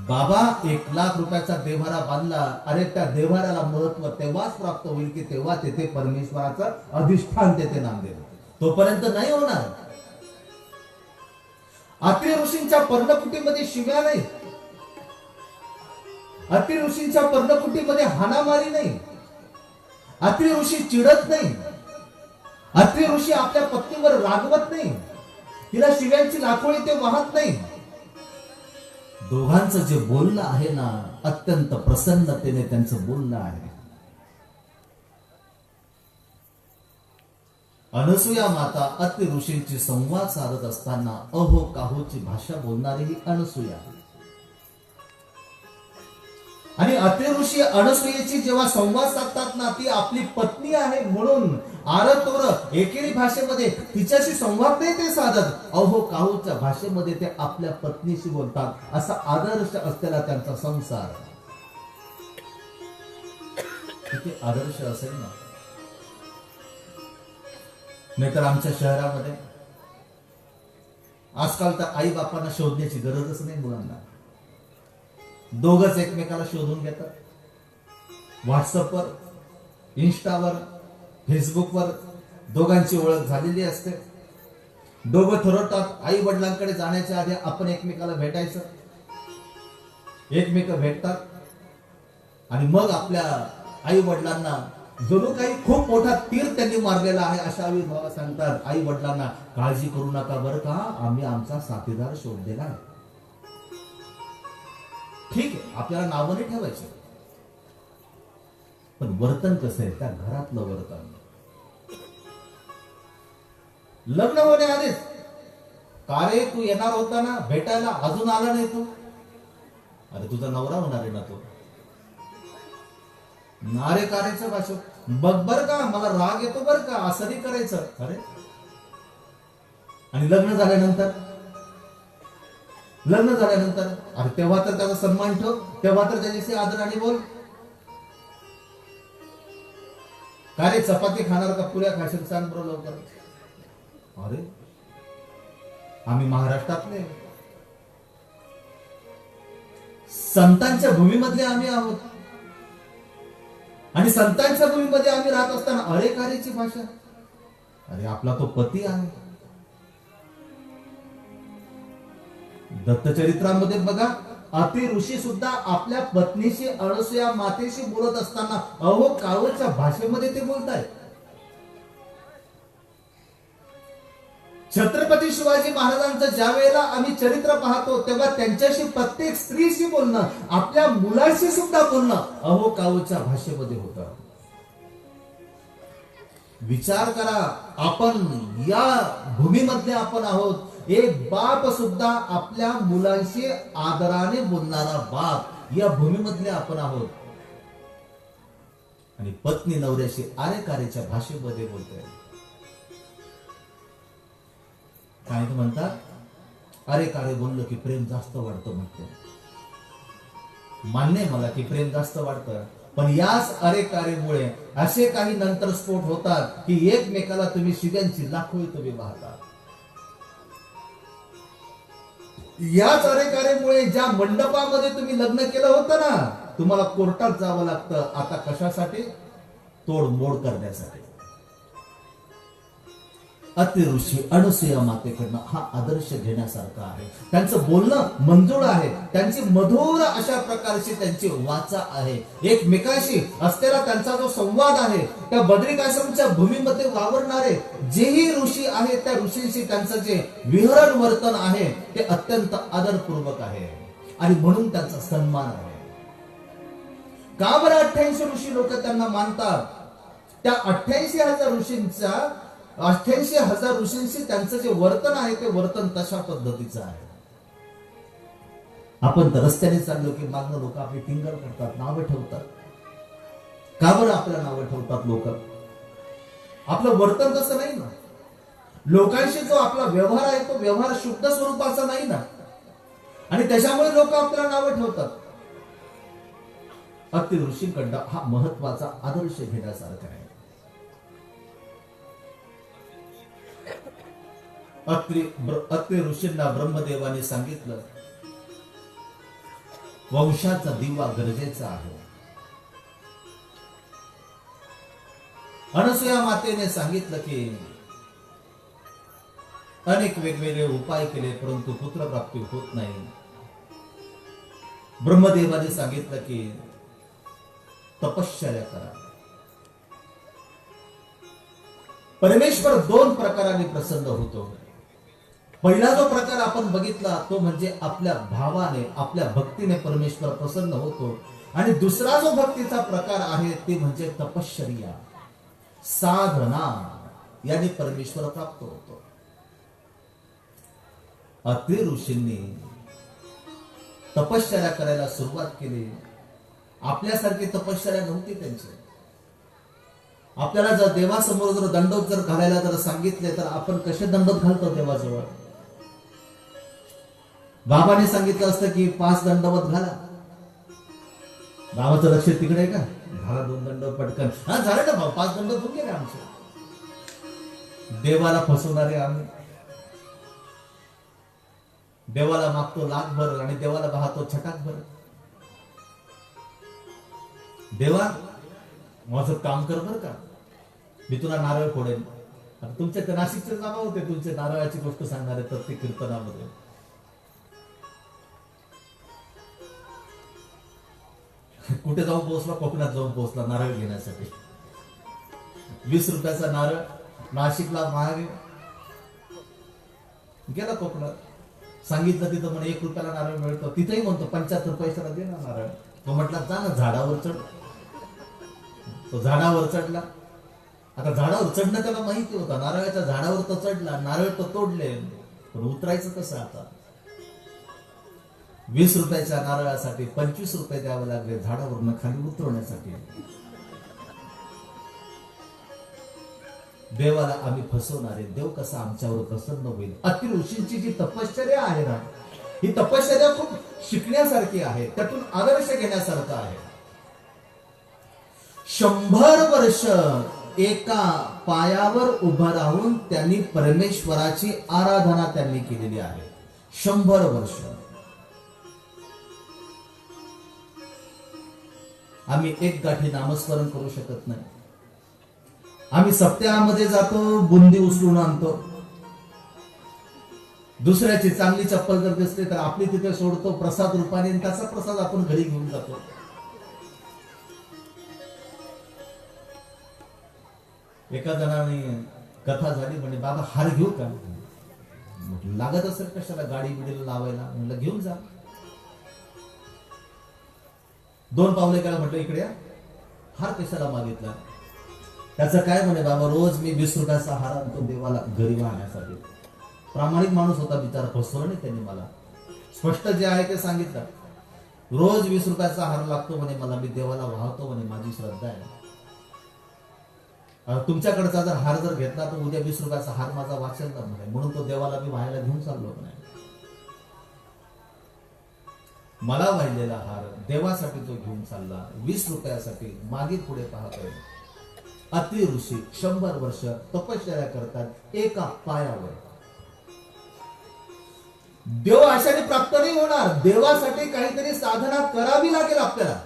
बाबा 1,00,000 रुपयाचा देव्हारा बांधला. अरे त्या देव्हाऱ्याला महत्व तेव्हाच प्राप्त होईल की तेव्हा तेथे परमेश्वराचं अधिष्ठान तेथे नांदेल. तोपर्यंत नाही होणार. अति ऋषींच्या पर्णकुटीमध्ये शिव्या नाही, अति ऋषींच्या पर्णकुटीमध्ये हाणामारी नाही, अति ऋषी चिडत नाही, अति ऋषी आपल्या पत्नीवर रागवत नाही, तिला शिव्यांची लाखोळी ते वाहत नाही. दोघांचं जे बोलणं आहे ना, अत्यंत प्रसन्नतेने त्यांचं बोलणं आहे. अनुसूया माता अति ऋषींची संवाद साधत असताना अहो काहोची भाषा बोलणारी ही अनुसूया. आणि अति ऋषी अनुसूयेची जेव्हा संवाद साधतात ना, ती आपली पत्नी आहे म्हणून आरतोर एकेरी भाषेमध्ये तिच्याशी संवाद नाही ते साधत, अहो काहूच्या भाषेमध्ये ते आपल्या पत्नीशी बोलतात. असा आदर्श असलेला त्यांचा संसार किती आदर्श असेल ना. नाहीतर आमच्या शहरामध्ये आजकाल तर आई बापांना शोधण्याची गरजच नाही मुलांना. दोघच एकमेकाला शोधून घेतात. व्हॉट्सअपवर, इंस्टावर, फेसबुकवर दोघांची ओळख झालेली असते. दोघं ठरवतात आई वडिलांकडे जाण्याच्या आधी आपण एकमेकाला भेटायचं. एकमेक भेटतात आणि मग आपल्या आई वडिलांना जणू काही खूप मोठा तीर त्यांनी मारलेला आहे अशा अविर्भाव सांगतात. आई वडिलांना काळजी करू नका बरं का, आम्ही आमचा साथीदार शोधलेला आहे. ठीक आहे, आपल्याला नावं नाही ठेवायचं, पण वर्तन कसं आहे त्या घरातलं वर्तन. लग्न होण्याआधीच का रे तू येणार होता ना भेटायला, अजून आला नाही तू. अरे तुझा नवरा होणार आहे ना तो. नारे कारेचं भाषण बघ बर का, मला राग येतो बर का, असं नाही करायचं. अरे आणि लग्न झाल्यानंतर अरे तेव्हा तर त्याचा सन्मान ठेव, तेव्हा तर त्याच्याशी आदराने बोल. का रे चपाती खाणार का पुऱ्या खाशील सांग बरं लवकर. अरे आम्ही महाराष्ट्रातले संतांच्या भूमीमधले आम्ही आहोत. आणि संतांच्या भूमीमध्ये आम्ही राहत असताना अरे कारेची भाषा. अरे आपला तो पती आहे. दत्तचरित्रामध्ये बघा, अति ऋषी सुद्धा आपल्या पत्नीशी अनसूया मातेशी बोलत असताना अहो कावच्या भाषेमध्ये ते बोलतायत. छत्रपती शिवाजी महाराजांचं ज्या वेळेला आम्ही चरित्र पाहतो तेव्हा त्यांच्याशी प्रत्येक स्त्रीशी बोलणं, आपल्या मुलाशी सुद्धा बोलणं अहो कावच्या भाषेमध्ये होतं. विचार करा, आपण या भूमीमधले आपण आहोत. एक बाप सुद्धा आपल्या मुलांशी आदराने बोलणारा बाप या भूमीमधले आपण आहोत. आणि पत्नी नवऱ्याशी आरे कारेच्या भाषेमध्ये बोलते. काय ते म्हणतात, अरे कारे बोललो की प्रेम जास्त वाढतं म्हणतो. मान्य मला की प्रेम जास्त वाढतं, पण याच अरे कारेमुळे असे काही नंतर स्फोट होतात की एकमेकाला तुम्ही शिव्यांची लाखोळी तुम्ही वाहतात. याच अरे कारेमुळे ज्या मंडपामध्ये तुम्ही लग्न केलं होतं ना, तुम्हाला कोर्टात जावं लागतं. आता कशासाठी? तोडमोड करण्यासाठी. अति ऋषी अनसूया मातेकडनं हा आदर्श घेण्यासारखा आहे. त्यांचं बोलणं मंजूळ आहे, त्यांची मधुर अशा प्रकारची त्यांची वाचा आहे. एकमेकाशी असलेला त्यांचा जो संवाद आहे, त्या बद्रिकाश्रमच्या भूमीमध्ये वावरणारे जेही ऋषी आहेत त्या ऋषींशी त्यांचं जे विहरण वर्तन आहे ते अत्यंत आदरपूर्वक आहे. आणि म्हणून त्यांचा सन्मान आहे. का बरं 88 ऋषी लोक त्यांना मानतात? त्या 88,000 ऋषींशी त्यांचं जे वर्तन आहे ते वर्तन तशा पद्धतीचं आहे. आपण तर रस्त्याने चाललो की मागणं लोक आपली टिंगल करतात, नावं ठेवतात. का बरं आपल्याला नावं ठेवतात लोक? आपलं वर्तन तसं नाही ना. लोकांशी जो आपला व्यवहार आहे तो व्यवहार शुद्ध स्वरूपाचा नाही ना, आणि त्याच्यामुळे लोक आपल्याला नावं ठेवतात. अति ऋषींकडं हा महत्वाचा आदर्श घेण्यासारखा आहे. अत्रि ऋषींना ब्रह्मदेवाने सांगितलं, वंशाचा दिवा गरजेचा आहे. अनसूया मातेने सांगितलं की अनेक वेगवेगळे उपाय केले परंतु पुत्रप्राप्ती होत नाही. ब्रह्मदेवाने सांगितलं की तपश्चर्या करा. परमेश्वर 2 प्रकाराने प्रसन्न होतो. पहिला जो प्रकार आपण बघितला तो म्हणजे आपल्या भावाने, आपल्या भक्तीने परमेश्वर प्रसन्न होतो. आणि दुसरा जो भक्तीचा प्रकार आहे ते म्हणजे तपश्चर्या, साधना, याने परमेश्वर प्राप्त होतो. अत्रि ऋषींनी तपश्चर्या करायला सुरुवात केली. आपल्यासारखी तपश्चर्या नव्हती त्यांची. आपल्याला जर देवासमोर जर दंडोत जर घालायला जर सांगितले तर आपण कसे दंडोत घालतो देवाजवळ? बाबाने सांगितलं असतं की 5 दंडवत घाला. बाबाचं लक्ष तिकडे आहे का? घाला 2 दंडवत पटकन. हा झालं ना भाऊ, 5 दंडवत होऊन गेले आमचे. देवाला फसवणारे आम्ही. देवाला मागतो लाखभर आणि देवाला पाहतो छटाकभर. देवा माझं काम कर बर का, मी तुला नारळ फोडेन. आता तुमच्या ते नाशिकचे नाव होते, तुमचे नारळाची गोष्ट सांगणारे प्रत्येक कीर्तनामध्ये. कुठे जाऊन पोहोचला? कोकणात जाऊन पोहोचला नारळ घेण्यासाठी. 20 रुपयाचा नारळ नाशिकला महाग. गेला कोकणात, सांगितलं तिथं म्हणे 1 रुपयाला नारळ मिळतो. तिथेही म्हणतो 75 पैशाला दे ना नारळ. तो म्हटला जा ना झाडावर चढ. तो झाडावर चढला. आता झाडावर चढणं त्याला माहिती होता. नारळाच्या झाडावर तो चढला, नारळ तो तोडले, पण उतरायचं कसं? आता 20 रुपयाच्या नारळासाठी 25 रुपये द्यावे लागले झाडावरून खाली उतरवण्यासाठी. देवाला आम्ही फसवणारे, देव कसा आमच्यावर प्रसन्न होईल? अति ऋषींची जी तपश्चर्या आहे ना, ही तपश्चर्या खूप शिकण्यासारखी आहे, त्यातून आदर्श घेण्यासारखा आहे. 100 वर्ष एका पायावर उभं राहून त्यांनी परमेश्वराची आराधना त्यांनी केलेली आहे. 100 वर्ष. आम्ही एक गाठी नामस्मरण करू शकत नाही. आम्ही सप्त्यामध्ये जातो, बुंदी उचलून आणतो. दुसऱ्याची चांगली चप्पल जर दिसली तर आपली तिथे सोडतो प्रसाद रूपाने, आणि त्याचा प्रसाद आपण घरी घेऊन जातो. एका जणाने कथा झाली, म्हणजे बाबा हार घेऊ का? म्हटलं लागत असेल कशाला गाडी बिडीला लावायला. म्हटलं घेऊन जा. 2 पावले केला. म्हटलं इकडे या. हार कशाला मागितला? त्याचं काय म्हणे, बाबा रोज मी 20 रुपयाचा हार आणतो देवाला घरी वाहण्यासाठी. प्रामाणिक माणूस होता बिचारा, फसवलं नाही त्यांनी मला. स्पष्ट जे आहे ते सांगितलं. रोज 20 रुपयाचा हार लागतो म्हणे मला, मी देवाला वाहतो म्हणे, माझी श्रद्धा आहे. तुमच्याकडचा जर हार जर घेतला तर उद्या 20 रुपयाचा हार माझा वाचेल ना म्हणे, म्हणून तो देवाला मी व्हायला घेऊन चाललो म्हणे. मला वाहिलेला हार देवासाठी तो घेऊन चालला, 20 रुपयासाठी मागे पुढे पाहतोय. अत्रि ऋषी 100 वर्ष तपश्चर्या करतात एका पायावर. देव अशाने प्राप्त नाही होणार. देवासाठी काहीतरी साधना करावी लागेल आपल्याला.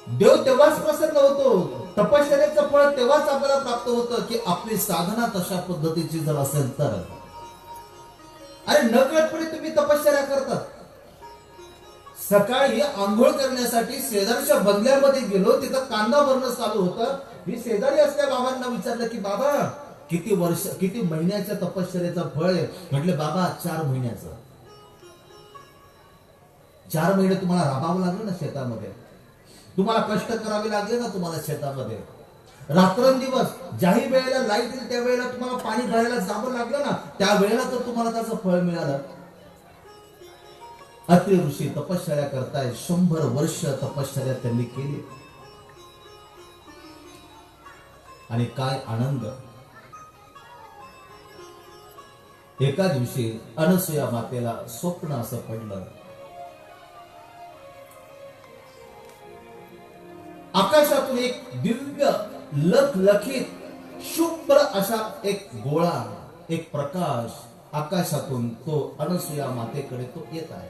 देव तेव्हाच प्रसन्न होतो, तपश्चर्याचं फळ तेव्हाच आपल्याला प्राप्त होतं की आपली साधना तशा पद्धतीची जर असेल तर. अरे नकळतपणे तुम्ही तपश्चर्या करतात. सकाळी आंघोळ करण्यासाठी शेजारच्या बंगल्यामध्ये गेलो, तिथं कांदा भरणं चालू होतं. मी शेजारी असल्या बाबांना विचारलं की बाबा किती महिन्याच्या तपश्चर्याचं फळ आहे? म्हटले बाबा 4 महिन्याचं. 4 महिने तुम्हाला राबावं लागलं ना शेतामध्ये, तुम्हाला कष्ट करावे लागले ना तुम्हाला शेतामध्ये. रात्रंदिवस ज्याही वेळेला लाईट येईल त्या वेळेला तुम्हाला पाणी भरायला जावं लागलं ना, त्या वेळेला तर तुम्हाला त्याचं फळ मिळालं. अत्रि ऋषी तपश्चर्या करताय. 100 वर्ष तपश्चर्या त्यांनी केली. आणि काय आनंद. एका दिवशी अनसूया मातेला स्वप्न असं पडलं. आकाशातून एक दिव्य लखलखीत शुभ्र असा एक गोळा, एक प्रकाश आकाशातून तो अनसूया मातेकडे तो येत आहे.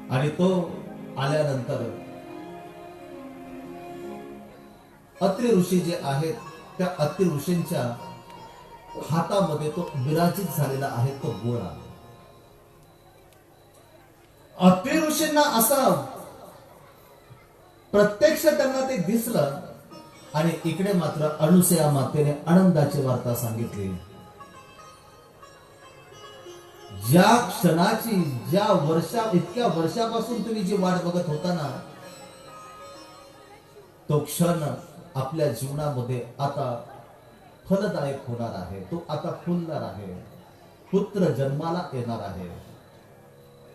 आणि तो आल्यानंतर अत्रि ऋषी जे आहेत त्या अत्रि ऋषींच्या हातामध्ये तो विराजित झालेला आहे तो गोळा. अत्रि ऋषींना असा प्रत्यक्ष त्यांना ते दिसलं. आणि इकडे मात्र अनसूया मातेने आनंदाची वार्ता सांगितली. ज्या क्षणाची, इतक्या वर्षापासून तुम्ही जी वाट बघत होता ना, तो क्षण आपल्या जीवनामध्ये आता फलदायक होणार आहे. तो आता फुलणार आहे. पुत्र जन्माला येणार आहे.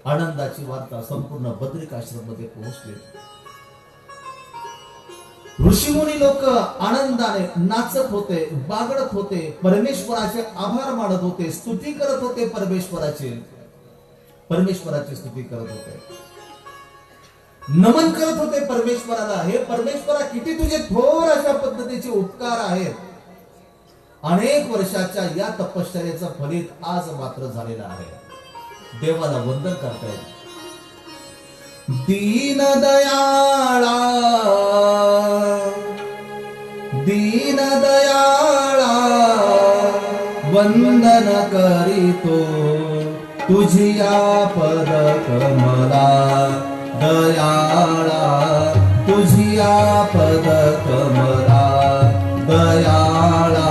आनंदाची वार्ता संपूर्ण बद्रिकाश्रम मध्ये पोहोचली. ऋषीमुनी लोक आनंदाने नाचत होते, बागडत होते, परमेश्वराचे आभार मानत होते, स्तुती करत होते. परमेश्वराची स्तुती करत होते, नमन करत होते परमेश्वराला. हे परमेश्वरा किती तुझे थोर अशा पद्धतीचे उपकार आहेत. अनेक वर्षाच्या या तपश्चर्याचं फलित आज मात्र झालेलं आहे. देवाला वंदन करतायत. दीन दयाळा, दीन दयाळा वंदन करीतो तुझिया पद कमला. दयाळा तुझिया पद कमला. दयाळा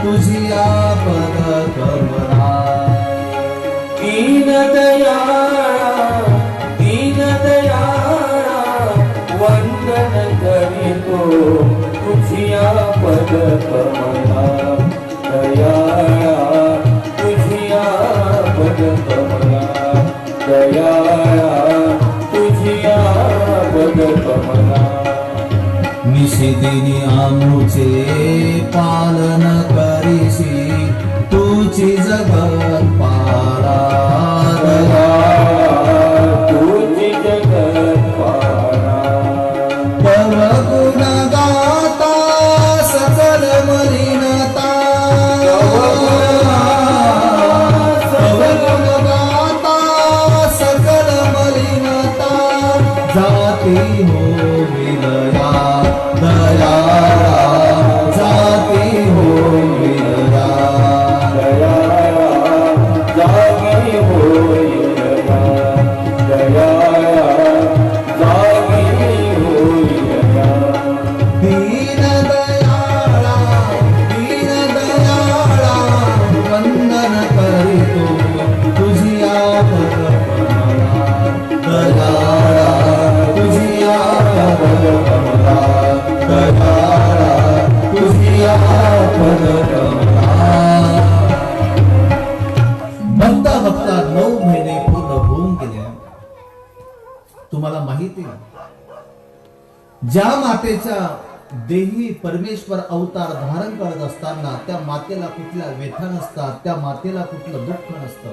तुझिया पद कमला. दीन दयाळा, दीन दयाळा वंदन करीतो तुझिया पद कमला. दयाळा तुझिया पद कमला. दयाळा तुझिया पद कमला. निशिदिनी आमुचे पालन करीशी तुझी जगत पाला. तुझी जगत पाला. तव गुण गाता सकल मलिनता. तव गुण गाता ज्या मातेच्या देही परमेश्वर अवतार धारण करत असताना त्या मातेला कुठल्या व्यथा नसतात, त्या मातेला कुठलं दुःख नसतं,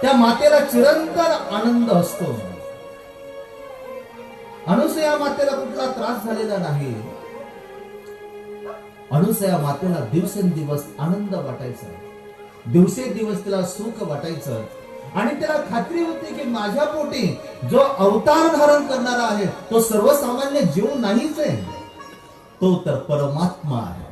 त्या मातेला चिरंतन आनंद असतो. अनुसया मातेला कुठला त्रास झालेला नाही. अनुसया मातेला दिवसेंदिवस आनंद वाटायचा, दिवसेंदिवस तिला सुख वाटायचं आणि त्याला खात्री होती की माझ्या पोटी जो अवतार धारण करणारा आहे तो सर्वसामान्य जीव नाहीच आहे, तो तर परमात्मा आहे.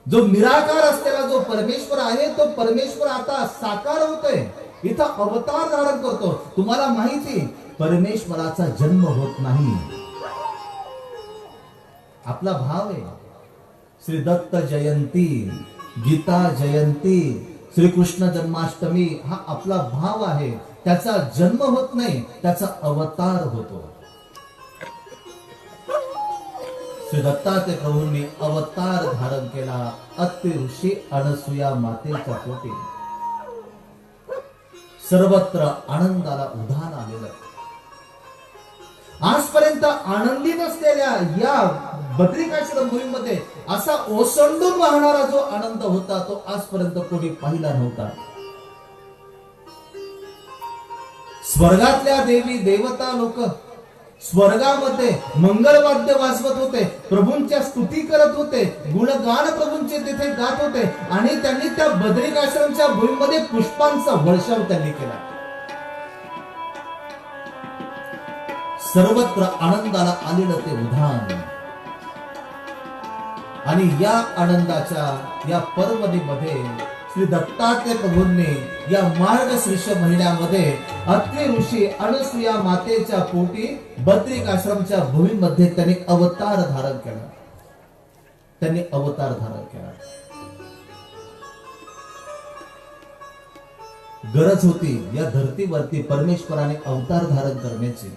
जो निराकार असलेला जो परमेश्वर आहे तो परमेश्वर आता साकार होतोय, इथं अवतार धारण करतो. तुम्हाला माहिती परमेश्वराचा जन्म होत नाही. आपला भाव आहे. श्री दत्त जयंती, गीता जयंती, श्रीकृष्ण जन्माष्टमी हा आपला भाव आहे. त्याचा जन्म होत नाही, त्याचा अवतार होतो. श्री दत्तात्रय प्रभूंनी अवतार धारण केला अत्रि ऋषी अनसुया मातेच्या पोटी. सर्वत्र आनंदाला उधाण आलेलं. आजपर्यंत आनंदी नसलेल्या या बद्रिकाश्रम भूमीमध्ये असा ओसंडून वाहणारा जो आनंद होता तो आजपर्यंत कोणी पाहिला नव्हता. स्वर्गातल्या देवी देवता लोक स्वर्गामध्ये मंगलवाद्य वाजवत होते, प्रभूंच्या स्तुती करत होते, गुणगान प्रभूंचे तिथे गात होते आणि त्यांनी त्या बद्रिकाश्रमच्या भूमीमध्ये पुष्पांचा वर्षाव त्यांनी केला. सर्वत्र आनंदाला आलेलं ते उधाण. आणि या आनंदाच्या या पर्वणीमध्ये श्री दत्तात्रय प्रभूंनी या मार्गशीर्ष महिन्यामध्ये अत्रि ऋषी अनसुया मातेच्या पोटी बद्रिकाश्रमच्या भूमीमध्ये त्यांनी अवतार धारण केला. त्यांनी अवतार धारण केला. गरज होती या धर्तीवरती परमेश्वराने अवतार धारण करण्याची.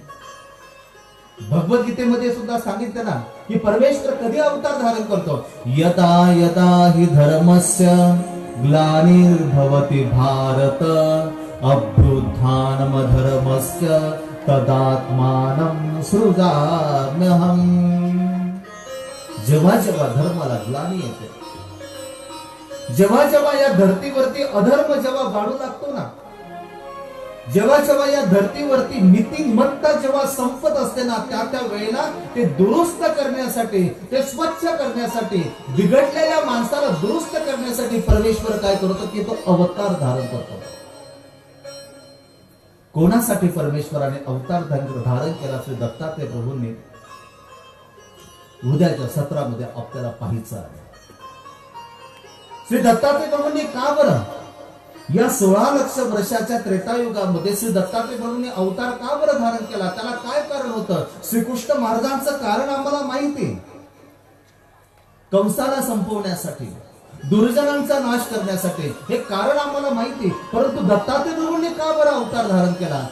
भगवद्गीतेमध्ये सुद्धा सांगितलं ना की परमेश्वर कधी अवतार धारण करतो. यदा यदा हि धर्मस्य ग्लानिर्भवति भारत अभ्युत्थानम धर्मस्य तदात्मानं सृजाम्यहम्. जेव्हा जेव्हा धर्माला ग्लानी येते, जेव्हा जेव्हा या धर्तीवरती अधर्म जेव्हा वाढू लागतो ना, जेव्हा जेव्हा या धर्तीवरती नीतिमत्ता जेव्हा संपत असते ना, त्या वेळेला ते दुरुस्त करण्यासाठी, ते स्वच्छ करण्यासाठी, बिघडलेल्या माणसाला दुरुस्त करण्यासाठी परमेश्वर काय करतो की तो अवतार धारण करतो. कोणासाठी परमेश्वराने अवतार धारण केला श्री दत्तात्रय प्रभूंनी उद्याच्या सत्रामध्ये आपल्याला पाहायचं आहे. श्री दत्तात्रय प्रभूंनी का बरं या 16 लक्ष वर्षाच्या त्रेतायुगामध्ये श्री दत्तात्रय प्रभूंनी अवतार का बरं धारण केला, त्याला काय कारण होतं? श्रीकृष्ण महाराजांचं कारण आम्हाला माहिती. कंसाला संपवण्यासाठी, दुर्जनांचा नाश करण्यासाठी, हे कारण आम्हाला माहिती. परंतु दत्तात्रय प्रभूंनी का बरं अवतार धारण केला,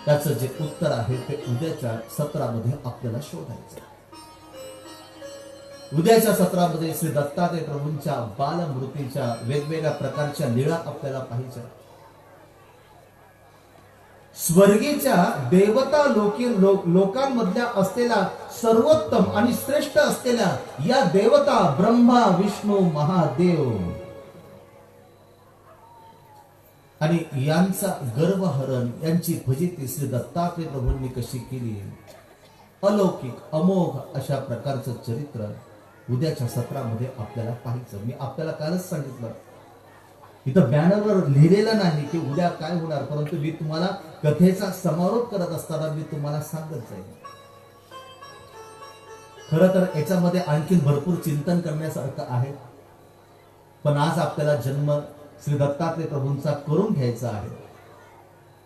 त्याचं जे उत्तर आहे ते उद्याच्या सत्रामध्ये आपल्याला शोधायचं. उद्याच्या सत्रामध्ये श्री दत्तात्रय प्रभूंच्या बालमृतीच्या वेगवेगळ्या प्रकारच्या लीळा आपल्याला पाहिजे. स्वर्गीच्या देवता लोकांमधल्या असलेला सर्वोत्तम आणि श्रेष्ठ असलेल्या या देवता ब्रह्मा विष्णू महादेव आणि यांचा गर्वहरण, यांची फजिती श्री दत्तात्रय प्रभूंनी कशी केली. अलौकिक अमोघ अशा प्रकारचं चरित्र उद्याच्या सत्रामध्ये आपल्याला पाहायचं. मी आपल्याला कालच सांगितलं, इथं बॅनरवर लिहिलेलं नाही की उद्या काय होणार, परंतु मी तुम्हाला कथेचा समारोप करत असताना मी तुम्हाला सांगत जाईल. खरं तर याच्यामध्ये आणखी भरपूर चिंतन करण्यासारखं आहे, पण आज आपल्याला जन्म श्री दत्तात्रय प्रभूंचा करून घ्यायचा आहे.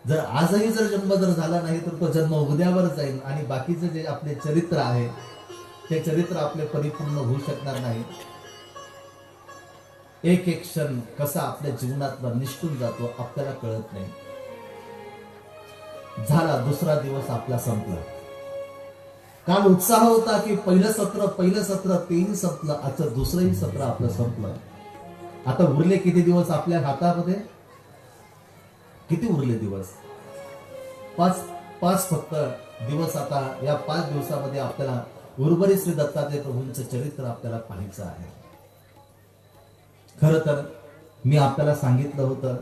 जर आजही जन्म झाला नाही तर तो जन्म उद्यावर जाईल आणि बाकीचे जे आपले चरित्र आहे ते चरित्र आपले परिपूर्ण होऊ शकणार नाही. एक एक क्षण कसा आपल्या जीवनात निष्ठून जातो आपल्याला कळत नाही. झाला दुसरा दिवस आपला संपला. काल उत्साह होता की पहिलं सत्र तेही संपलं, आजचं दुसरंही सत्र आपलं संपलं. आता उरले किती दिवस आपल्या हातामध्ये? किती उरले दिवस? पाच फक्त दिवस आता या 5 दिवसामध्ये आपल्याला उर्वरित श्री दत्तात्रय प्रभूंचं चरित्र आपल्याला पाहायचं आहे. खरं तर मी आपल्याला सांगितलं होतं,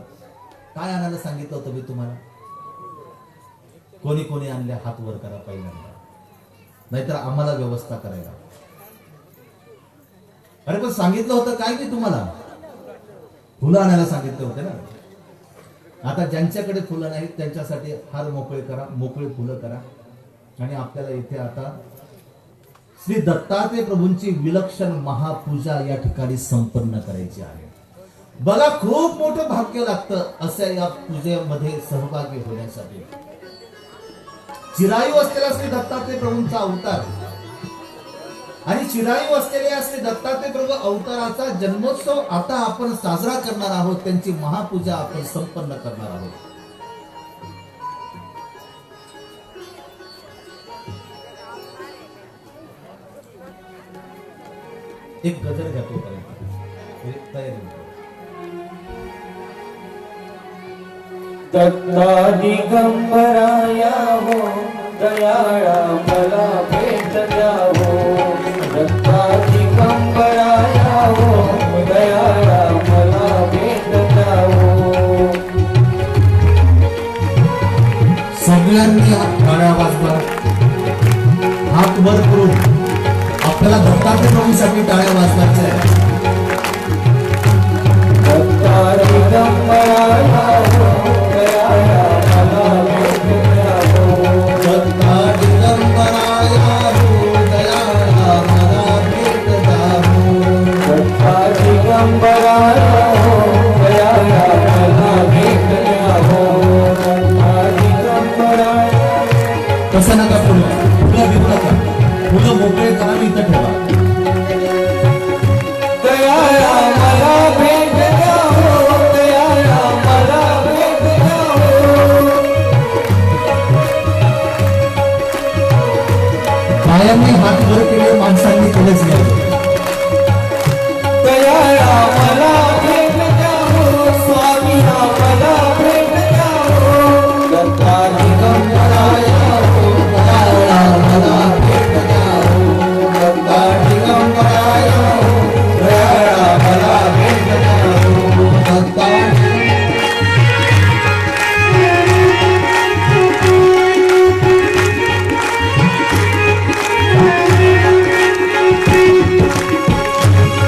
काय आणायला सांगितलं होतं मी तुम्हाला? कोणी कोणी आणले हात वर करा पहिल्यांदा, नाहीतर आम्हाला व्यवस्था करायला. अरे पण सांगितलं होतं काय मी तुम्हाला? फुलं आणायला सांगितले होते ना. आता ज्यांच्याकडे फुलं नाहीत त्यांच्यासाठी हार मोकळे करा, मोकळे फुलं करा. आणि आपल्याला इथे आता श्री दत्तात्रय प्रभूंची विलक्षण महापूजा या ठिकाणी संपन्न करायची आहे. बघा, खूप मोठं भाग्य लागतं अशा या पूजेमध्ये सहभागी होण्यासाठी. चिरायू असलेला श्री दत्तात्रय प्रभूंचा अवतार आणि चिरायू असलेल्या श्री दत्तात्रय प्रभू अवताराचा जन्मोत्सव आता आपण साजरा करणार आहोत. त्यांची महापूजा आपण संपन्न करणार आहोत. एक गजर घ्यातो तयारी. दत्ता दिगंबराया हो, दयाळा मला भेट द्या हो. दत्ता दिगंबराया हो, दयाळा मला भेट द्या हो. सगळ्यांनी टाळ्या वाजवा, हात वर करून आपल्याला दत्तात्रय प्रभूंसाठी टाळ्या वाजवायच्या आहे. दत्ता दिगंबराया हो, दयाळा मला भेट द्या हो. दत्ता दिगंबराया हो, दयाळा मला भेट द्या हो. दत्ता दिगंबराया हो, दयाळा मला भेट द्या हो. दत्ता दिगंबराया. तसं नका फुलं देऊ नका, फुलं मोकळे करा आणि इथं ठेवा. दयाळा मला भेट द्या हो, दयाळा मला भेट द्या हो. बायांनी हात वर केले, माणसांनी केलंच नाही. दयाळा मला भेट द्या हो, स्वामी मला भेट द्या हो. दत्ता दिगंबराया हो, दयाळा मला भेट द्या हो. दत्ता दिगंबराया हो, दयाळा मला भेट द्या हो. दत्ता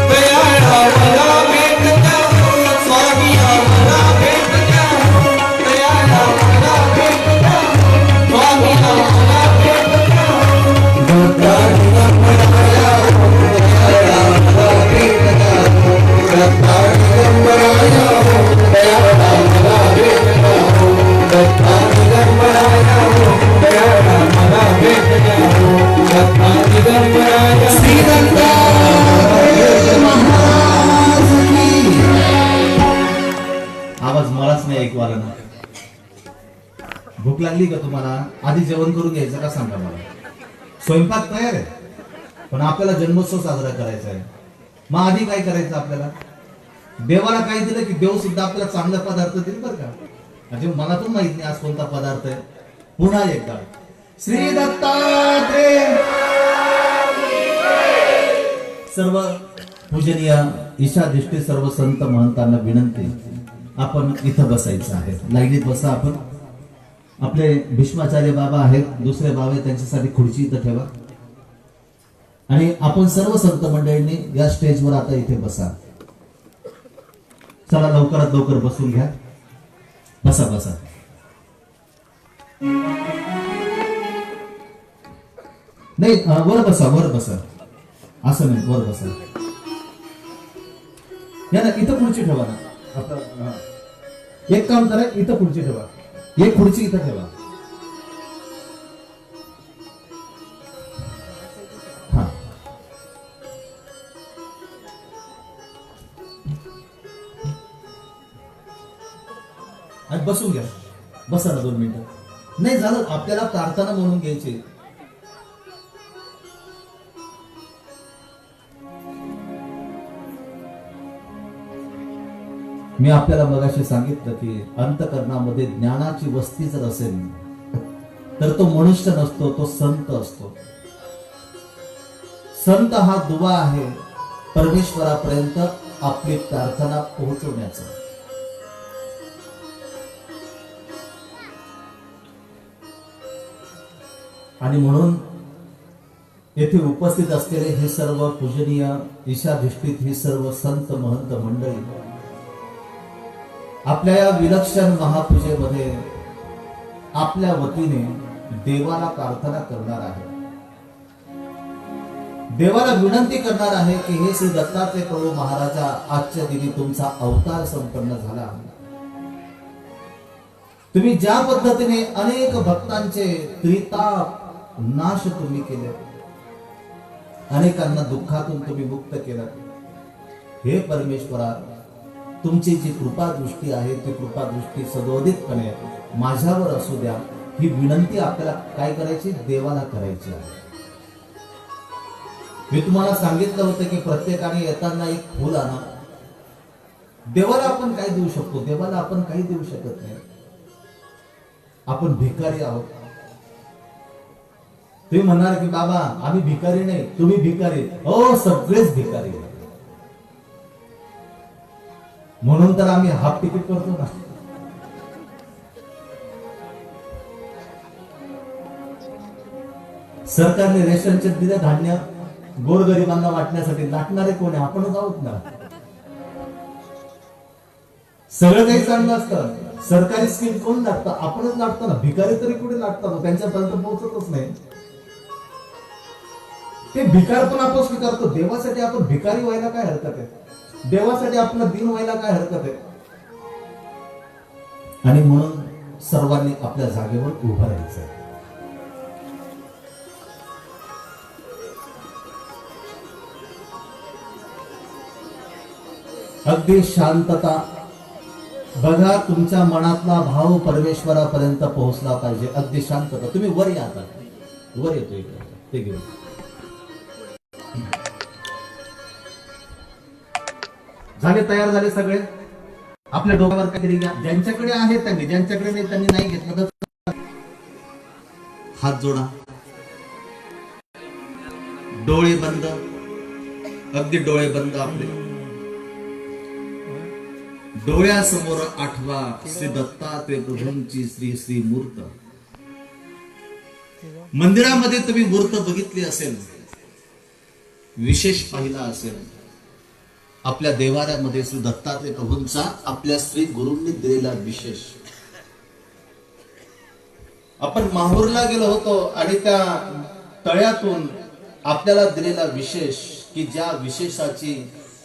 दयाळा मला भेट द्या हो, स्वामी मला भेट द्या हो. दयाळा मला भेट द्या हो, स्वामी मला भेट द्या हो. दत्ता दिगंबराया हो, दयाळा मला भेट द्या हो. दत्ता दिगंबराया हो, दयाळा मला भेट द्या हो. दत्ता दिगंबराया हो, दयाळा मला भेट द्या हो. दत्ता दिगंबराया श्री दत्तात्रय महाराज की. आवाज मलाच नाही ऐकू आला ना. भूक लागली का तुम्हाला? आधी जेवण करून घ्यायचं का सांगा मला. स्वयंपाक तयार आहे, पण आपल्याला जन्मोत्सव साजरा करायचा आहे. मग आधी काय करायचं आपल्याला? देवाला काय दिलं की देव सुद्धा आपल्याला चांगला पदार्थ देईल बरं का. म्हणजे मनातून माहित नाही आज कोणता पदार्थ आहे. पुन्हा एकदा श्री दत्तात्रय. सर्व पूजनीय ईशाधिष्ठी सर्व संत महंतांना विनंती, आपण इथं बसायचं आहे. लाईनीत बसा. आपण आपले भीष्माचार्य बाबा आहेत, दुसरे बाबा आहेत, त्यांच्यासाठी खुर्ची इथं ठेवा. आणि आपण सर्व संत मंडळींनी या स्टेजवर आता इथे बसा. चला लवकरात लवकर बसून घ्या. बसा बसा. नाही, वर बसा, वर बसा. असं नाही, वर बसा. या ना, इथं खुर्ची ठेवा ना. आता एक काम करा, इथं खुर्ची ठेवा. एक खुर्ची इथं ठेवा. हा, आणि बसून घ्या. बसा ना 2 मिनिटं. नाही झालं, आपल्याला प्रार्थना म्हणून घ्यायची. मी आपल्याला मगाशी सांगितलं की अंतकरणामध्ये ज्ञानाची वस्ती जर असेल तर तो मनुष्य नसतो, तो संत असतो. संत हा दुवा आहे परमेश्वरापर्यंत आपली प्रार्थना पोहोचवण्याचा. आणि म्हणून येथे उपस्थित असलेले हे सर्व पूजनीय ईशाधिष्ठित ही सर्व संत महंत मंडळी आपल्या या विलक्षण महापूजेमध्ये आपल्या वतीने देवाला प्रार्थना करणार आहे, देवाला विनंती करणार आहे की हे श्री दत्तात्रय प्रभू महाराजा, आजच्या दिनी तुमचा अवतार संपन्न झाला. तुम्ही ज्या पद्धतीने अनेक भक्तांचे त्रिताप नाश तुम्ही केले, अनेकांना दुःखातून तुम्ही मुक्त केलं, हे परमेश्वरा तुमची जी कृपा दृष्टी आहे ती कृपा दृष्टी सदोदितपणे माझ्यावर असू द्या. ही विनंती आपल्याला काय करायची, देवाला करायची आहे. मी तुम्हाला सांगितलं होतं की प्रत्येकाने येताना एक फूल आणा. देवाला आपण काय देऊ शकतो, देवाला आपण काही देऊ शकत नाही. आपण भिकारी आहोत. तुम्ही म्हणणार की बाबा आम्ही भिकारी नाही, तुम्ही भिकारी. हो, सगळेच भिकारी. म्हणून तर आम्ही हाफ तिकीट करतो ना. सरकारने रेशनचे दिले धान्य गोरगरिबांना वाटण्यासाठी लाटणारे कोण आहे, आपणच आहोत ना. सगळं काही चांगलं असतं, सरकारी स्कीम कोण लाटतं, आपणच लाटतो ना. भिकारी तरी कुठे लाटतात, त्यांच्यापर्यंत पोहोचतच नाही. ते भिकार पण आपण स्वीकारतो. देवासाठी आपण भिकारी व्हायला काय हरकत आहे, देवासाठी आपलं दिन व्हायला काय हरकत आहे. आणि म्हणून सर्वांनी आपल्या जागेवर उभं राहायचं. अगदी शांतता. बघा तुमच्या मनातला भाव परमेश्वरापर्यंत पोहोचला पाहिजे. अगदी शांतता. तुम्ही वर या, आता वर येतो इकडे, ते घेऊन. झाले, तयार झाले सगळे. आपल्या डोक्यावर काहीतरी घ्या. ज्यांच्याकडे आहे त्यांनी, ज्यांच्याकडे नाही त्यांनी नाही घेतलं तर हात जोडा, डोळे बंद, अगदी डोळे बंद आपले. डोळ्यासमोर आठवा श्री दत्तात्रय प्रभूंची श्री श्री मूर्त. मंदिरामध्ये तुम्ही मूर्त बघितली असेल, विशेष पाहिला असेल. आपल्या देवाऱ्यामध्ये श्री दत्तात्रय प्रभूंचा आपल्या श्री गुरूंनी दिलेला विशेष. आपण माहूरला गेलो होतो आणि त्या तळ्यातून आपल्याला दिलेला विशेष, की ज्या विशेषाची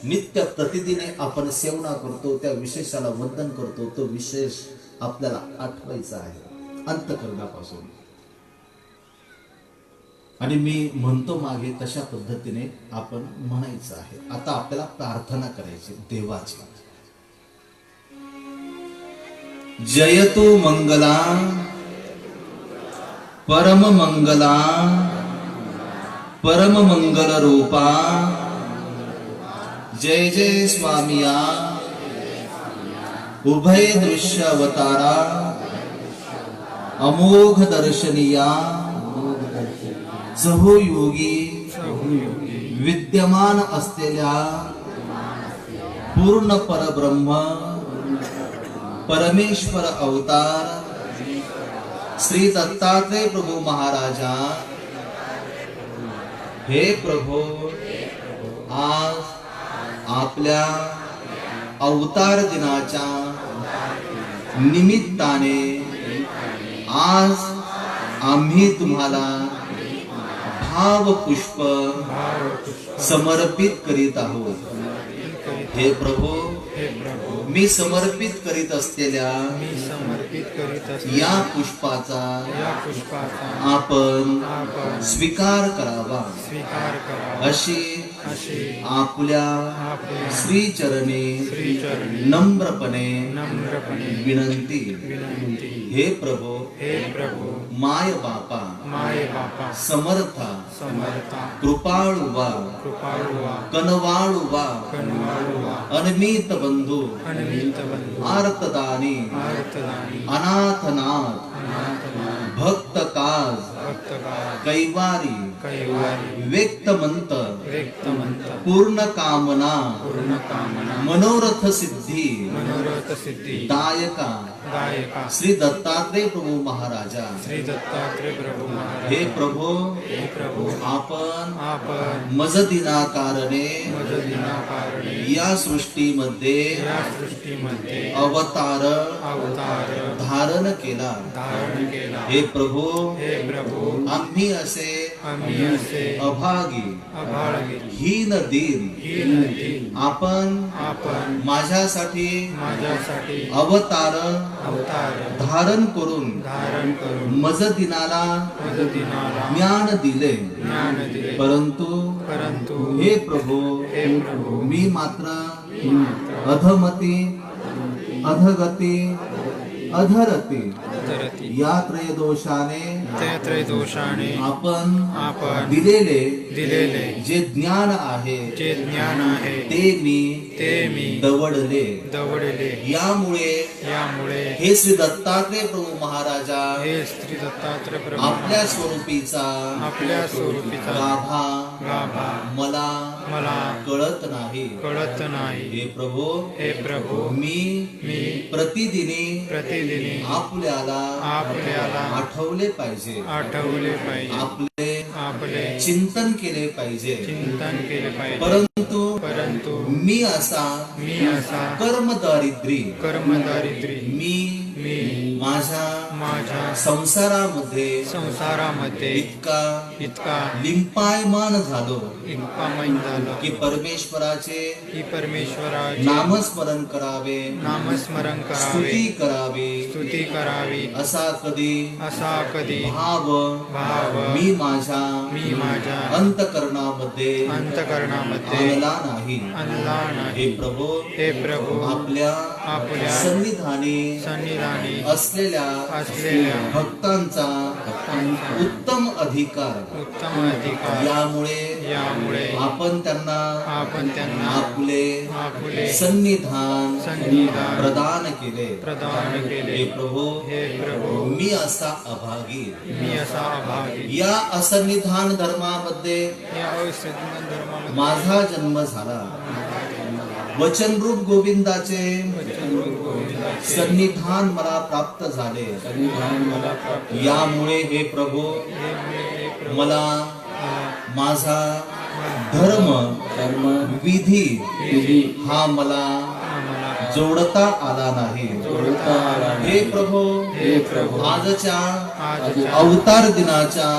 नित्य प्रतिदिने आपण सेवना करतो, त्या विशेषाला वंदन करतो, तो विशेष आपल्याला आठवायचा आहे अंतःकरणापासून. आणि मी म्हणतो मागे तशा पद्धतीने आपण म्हणायचं आहे. आता आपल्याला प्रार्थना करायची देवाची. जयतु मंगला परम मंगला परम मंगल रूपा जय जय स्वामिया उभय दृश्य अवतारा अमोघ दर्शनीया सहयोगी विद्यमान असलेल्या पूर्ण परब्रह्म परमेश्वर अवतार श्री दत्तात्रय प्रभू महाराजा. हे प्रभू, आज आपल्या अवतार दिनाच्या निमित्ताने आज आम्ही तुम्हाला भावपुष्प समर्पित करीत आहोत. हे प्रभू, मी समर्पित करीत असलेल्या या पुष्पाचा आपण स्वीकार करावा, अशी आपल्या श्रीचरणी नम्रपणे विनंती. हे प्रभो माय बापा समर्था कृपाळुवा कनवाळुवा अनमित बंधू आर्तदानी अनाथनाथ भक्त काज कैवारी व्यक्तमंत पूर्ण कामना मनोरथ सिद्धी दायका श्री दत्तात्रेय प्रभू महाराजा. हे प्रभो आपण मज दिनाकारणे या सृष्टीमध्ये अवतार धारण केला. हे प्रभो आम्ही असे अभागी हीन दीन आपण माझ्यासाठी अवतार धारण करून मज दिनाला ज्ञान दिले. परंतु हे प्रभो मी मात्र अधमती अधगती अधरती या त्रयदोषाने आपण दिलेले जे ज्ञान आहे ते मी दवडले. यामुळे हे श्री दत्तात्रेय प्रभू महाराजा आपल्या स्वरूपीचा गाभा मला कळत नाही. हे प्रभो मी प्रतिदिनी आपल्याला आठवले पाहिजे आपले चिंतन केले पाहिजे. परंतु मी असा कर्मदारिद्री मी माझ्या संसारामध्ये इतका लिंपायमान झालो की परमेश्वराचे नामस्मरण करावे स्तुती करावी असा कधी भाव मी माझ्या अंतकरणामध्ये आणला नाही. हे प्रभो आपल्या सन्निधानी असलेल्या भक्तांचा उत्तम अधिकार यामुळे आपण त्यांना आपले सन्निधान प्रदान केले. हे प्रभो मी असा अभागी या असन्निधान धर्मामध्ये माझा जन्म झाला. वचनरूप गोविंदाचे सन्निधान मला प्राप्त झाले. यामुळे हे प्रभो मला माझा धर्म विधी हा मला जोडता आला नाही. हे प्रभो आजच्या अवतार दिनाच्या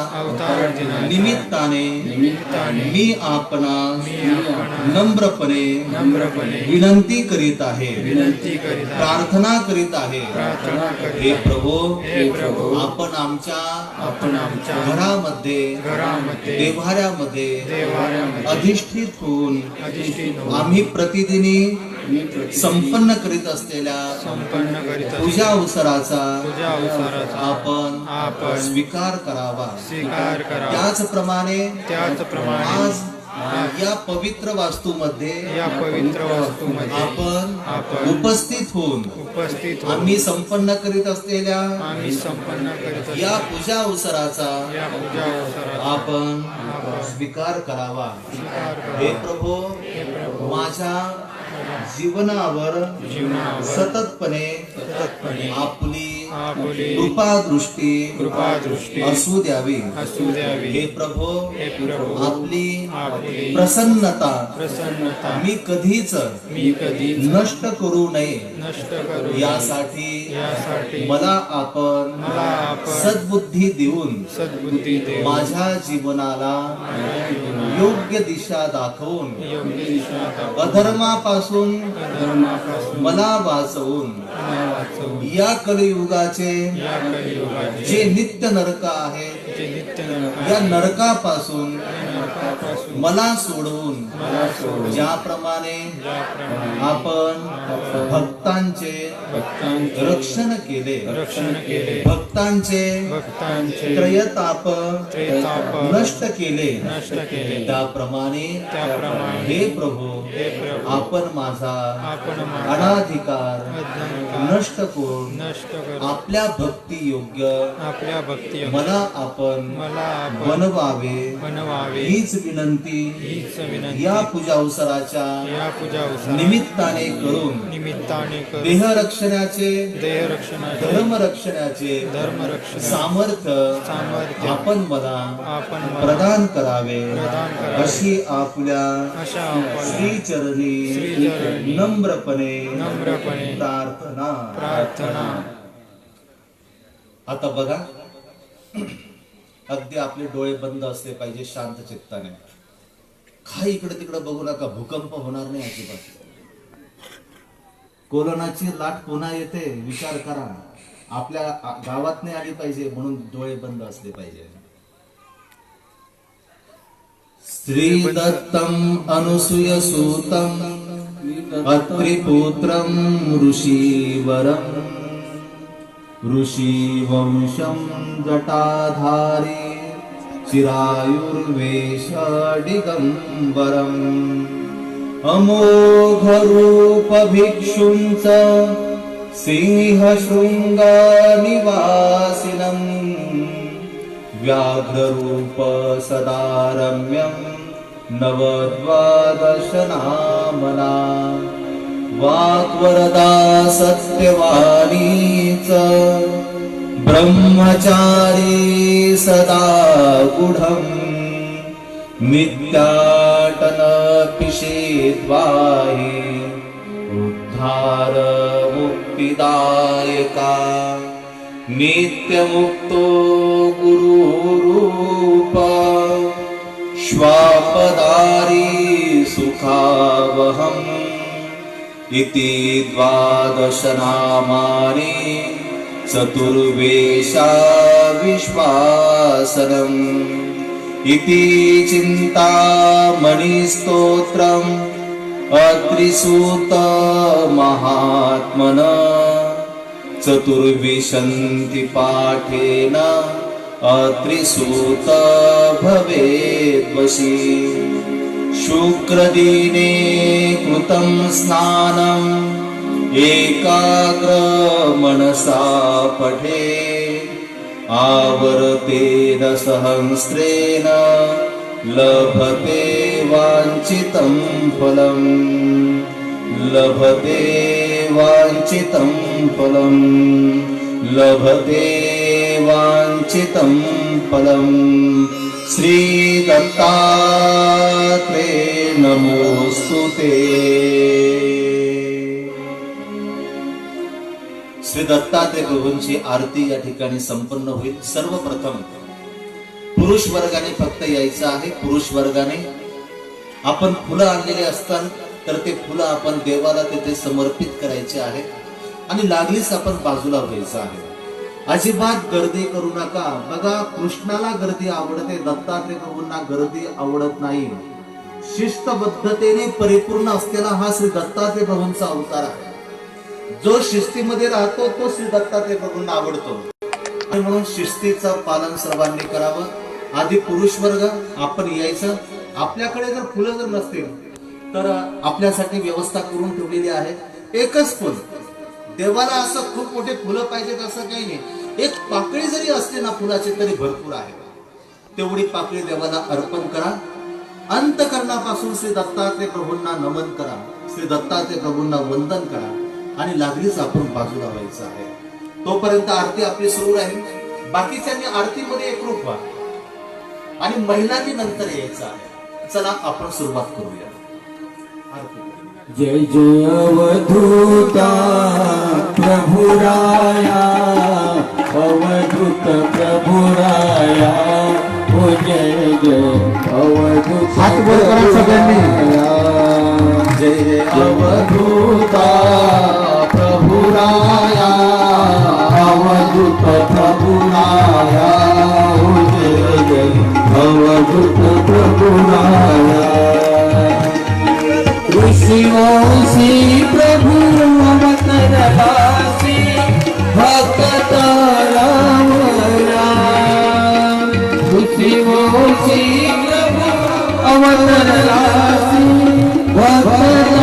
निमित्ताने मी आपणास नम्रपणे विनंती करीत आहे प्रार्थना करीत आहे. हे प्रभो आपण आमच्या घरामध्ये देवाऱ्यामध्ये अधिष्ठित होऊन आम्ही प्रतिदिनी संपन्न करीत असलेल्या पूजा अवसराचा आपण स्वीकार करावा. त्याचप्रमाणे आज या पवित्र वास्तूमध्ये आपण उपस्थित होऊन आम्ही संपन्न करीत असलेल्या या पूजा अवसराचा आपण स्वीकार करावा. हे प्रभो माझ्या जीवनावर सततपणे आपली कृपा दृष्टी असू द्यावी. हे प्रभो आपली प्रसन्नता मी कधीच नष्ट करू नये यासाठी मला आपण सद्बुद्धी देऊन माझ्या जीवनाला योग्य दिशा दाखवून अधर्मापासून मला वाचवून या कलियुगाचे जे नित्य नरक आहे या नरकापासून मनापासून मला सोडून मला सोडून ज्याप्रमाणे ज्याप्रमाणे आपण भक्तांचे भक्तांचे रक्षण केले, रक्षण केले भक्तांचे भक्तांचे त्रयताप त्रेताप नष्ट केले, नष्ट केले त्याप्रमाणे त्याप्रमाणे हे प्रभू हे प्रभू आपण माझा आपण माझा अनाधिकार अज्ञानकार नष्ट करून नष्ट कर आपल्या भक्ती योग्य आपल्या भक्ती मला आपण मला आपण बनवावे बनवावे हीच विनंती हीच विनंती या पूजा अवसराच्या या पूजा उत्सवाच्या निमित्ताने करून निमित्ताने कर देहरक्षणाचे देह रक्षणाचे धर्मरक्षणाचे धर्मरक्षण सामर्थ्य सामर्थ्य आपण मला आपण मला प्रदान करावे प्रदान करावे. अशी आपल्या अशा आपण श्रीचरणी श्रीचरणी नम्रपणे नम्रपणे प्रार्थना. प्रार्थना. आता बघा, अगदी आपले डोळे बंद असले पाहिजे शांत चित्ताने. काही इकडे तिकडे बघू नका, भूकंप होणार नाही अजिबात. कोरोनाची लाट पुन्हा येते, विचार करा. आपल्या गावात नाही आली पाहिजे म्हणून डोळे बंद असले पाहिजे. श्री दत्तम अनुसूय सूतम अत्रिपुत्रम ऋषीवरम ऋषिवंशं जटाधारी चिरायुर्वेश दिगंबरम् अमोघरूप भिक्षुंच सिंहशृङ्गनिवासिनम् व्याघ्ररूप सदा रम्यं नवद्वादशनामना वाक्वरदा सत्यवाणीच ब्रह्मचारी सदा गुढम् मिथ्याटन पिषेद्वाहि उद्धार मुक्तिदायका नित्यमुक्तो गुरुरूप श्वापदारी सुखावहम् इति द्वादशनामानि चतुर्वेशा विश्वासनम् इति चिन्तामणिस्तोत्रम् अत्रिसूत महात्मन चतुर्विशन्ति पाठेन अत्रिसूत भवेद्वशी शुक्रदिने कृतं स्नानम् एकाग्र मनसा पठे आवर्तेन सहस्रेण लभते वाञ्छितं फलम् लभते वाञ्छितं फलम् लभते वाञ्छितं फलम् श्री दत्तात्रेय नमोस्तुते. श्री दत्तात्रेय प्रभूंची आरती या ठिकाणी संपन्न होईल. सर्वप्रथम पुरुष वर्गाने फक्त यायचं आहे. पुरुष वर्गाने आपण फुलं आणलेले असतात तर ते फुलं आपण देवाला तिथे समर्पित करायचे आहे आणि लागलीच आपण बाजूला व्हायचं आहे. अजिबात गर्दी करू नका. बघा, कृष्णाला गर्दी आवडते, दत्तात्रेय प्रभूंना गर्दी आवडत नाही. शिस्तबद्धतेने परिपूर्ण असलेला हा श्री दत्तात्रेय प्रभूंचा अवतार आहे. जो शिस्तीमध्ये राहतो तो श्री दत्तात्रेय प्रभूंना आवडतो. म्हणून शिस्तीचं पालन सर्वांनी करावं. आधी पुरुष वर्ग आपण यायचं. आपल्याकडे जर फुलं जर नसतील तर आपल्यासाठी व्यवस्था करून ठेवलेली आहे. एकच फुल, देवाला असं खूप मोठे फुलं पाहिजेत असं काही नाही. एक पाकळी जरी असली ना फुलाची तरी भरपूर आहे. तेवढी पाकळी देवाला अर्पण करा. अंतकरणापासून श्री दत्तात्रेय प्रभूंना नमन करा. श्री दत्तात्रेय प्रभूंना वंदन करा आणि लागलीच आपण बाजूला व्हायचं आहे. तोपर्यंत आरती आपली सुरू राहील. बाकीच्यांनी आरतीमध्ये एकरूप व्हा आणि महिलांनी नंतर यायचं आहे. चला आपण सुरुवात करूया. जय जय अवधूता प्रभुराया अवधूत प्रभुराया ओ जय जय अवधूत. हात वर करा सगळ्यांनी. जय अवधूता प्रभुराया अवधूत प्रभुराया ओ जय जय अवधूत प्रभुराया श्री प्रभु अवतरलासी भक्त राम राम खुशी वो श्री प्रभु अवतरलासी भक्त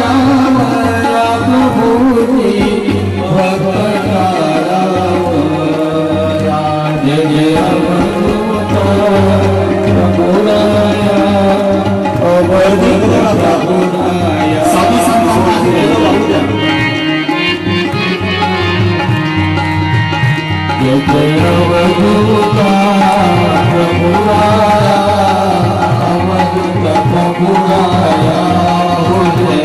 राम राम भूति भक्त राम राम जय जय अवधूता प्रभुराया अवधूता प्रभुराया साधू संतांना आशीर्वाद वाहू द्या. जय जय अवधूता प्रभुराया अवधूता प्रभुराया जय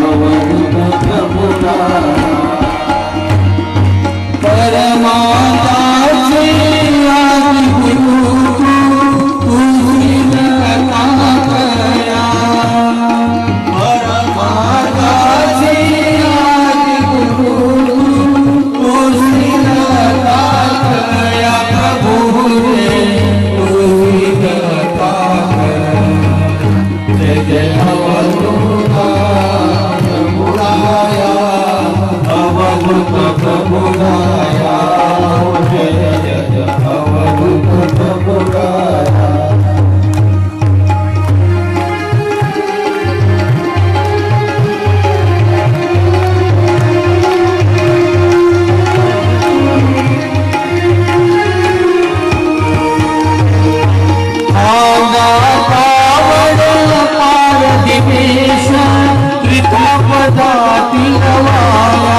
अवधूता प्रभुराया परमात्मा आदि गुरु तुझी लगा गया परमात्मा आदि गुरु तुझी लगा गया प्रभु रे तुझी लगा गया जय जय अवधूता प्रभुराया अवधूता प्रभुराया जय जय अवधूता प्रभुराया दिवेश कृतपदाति रवाया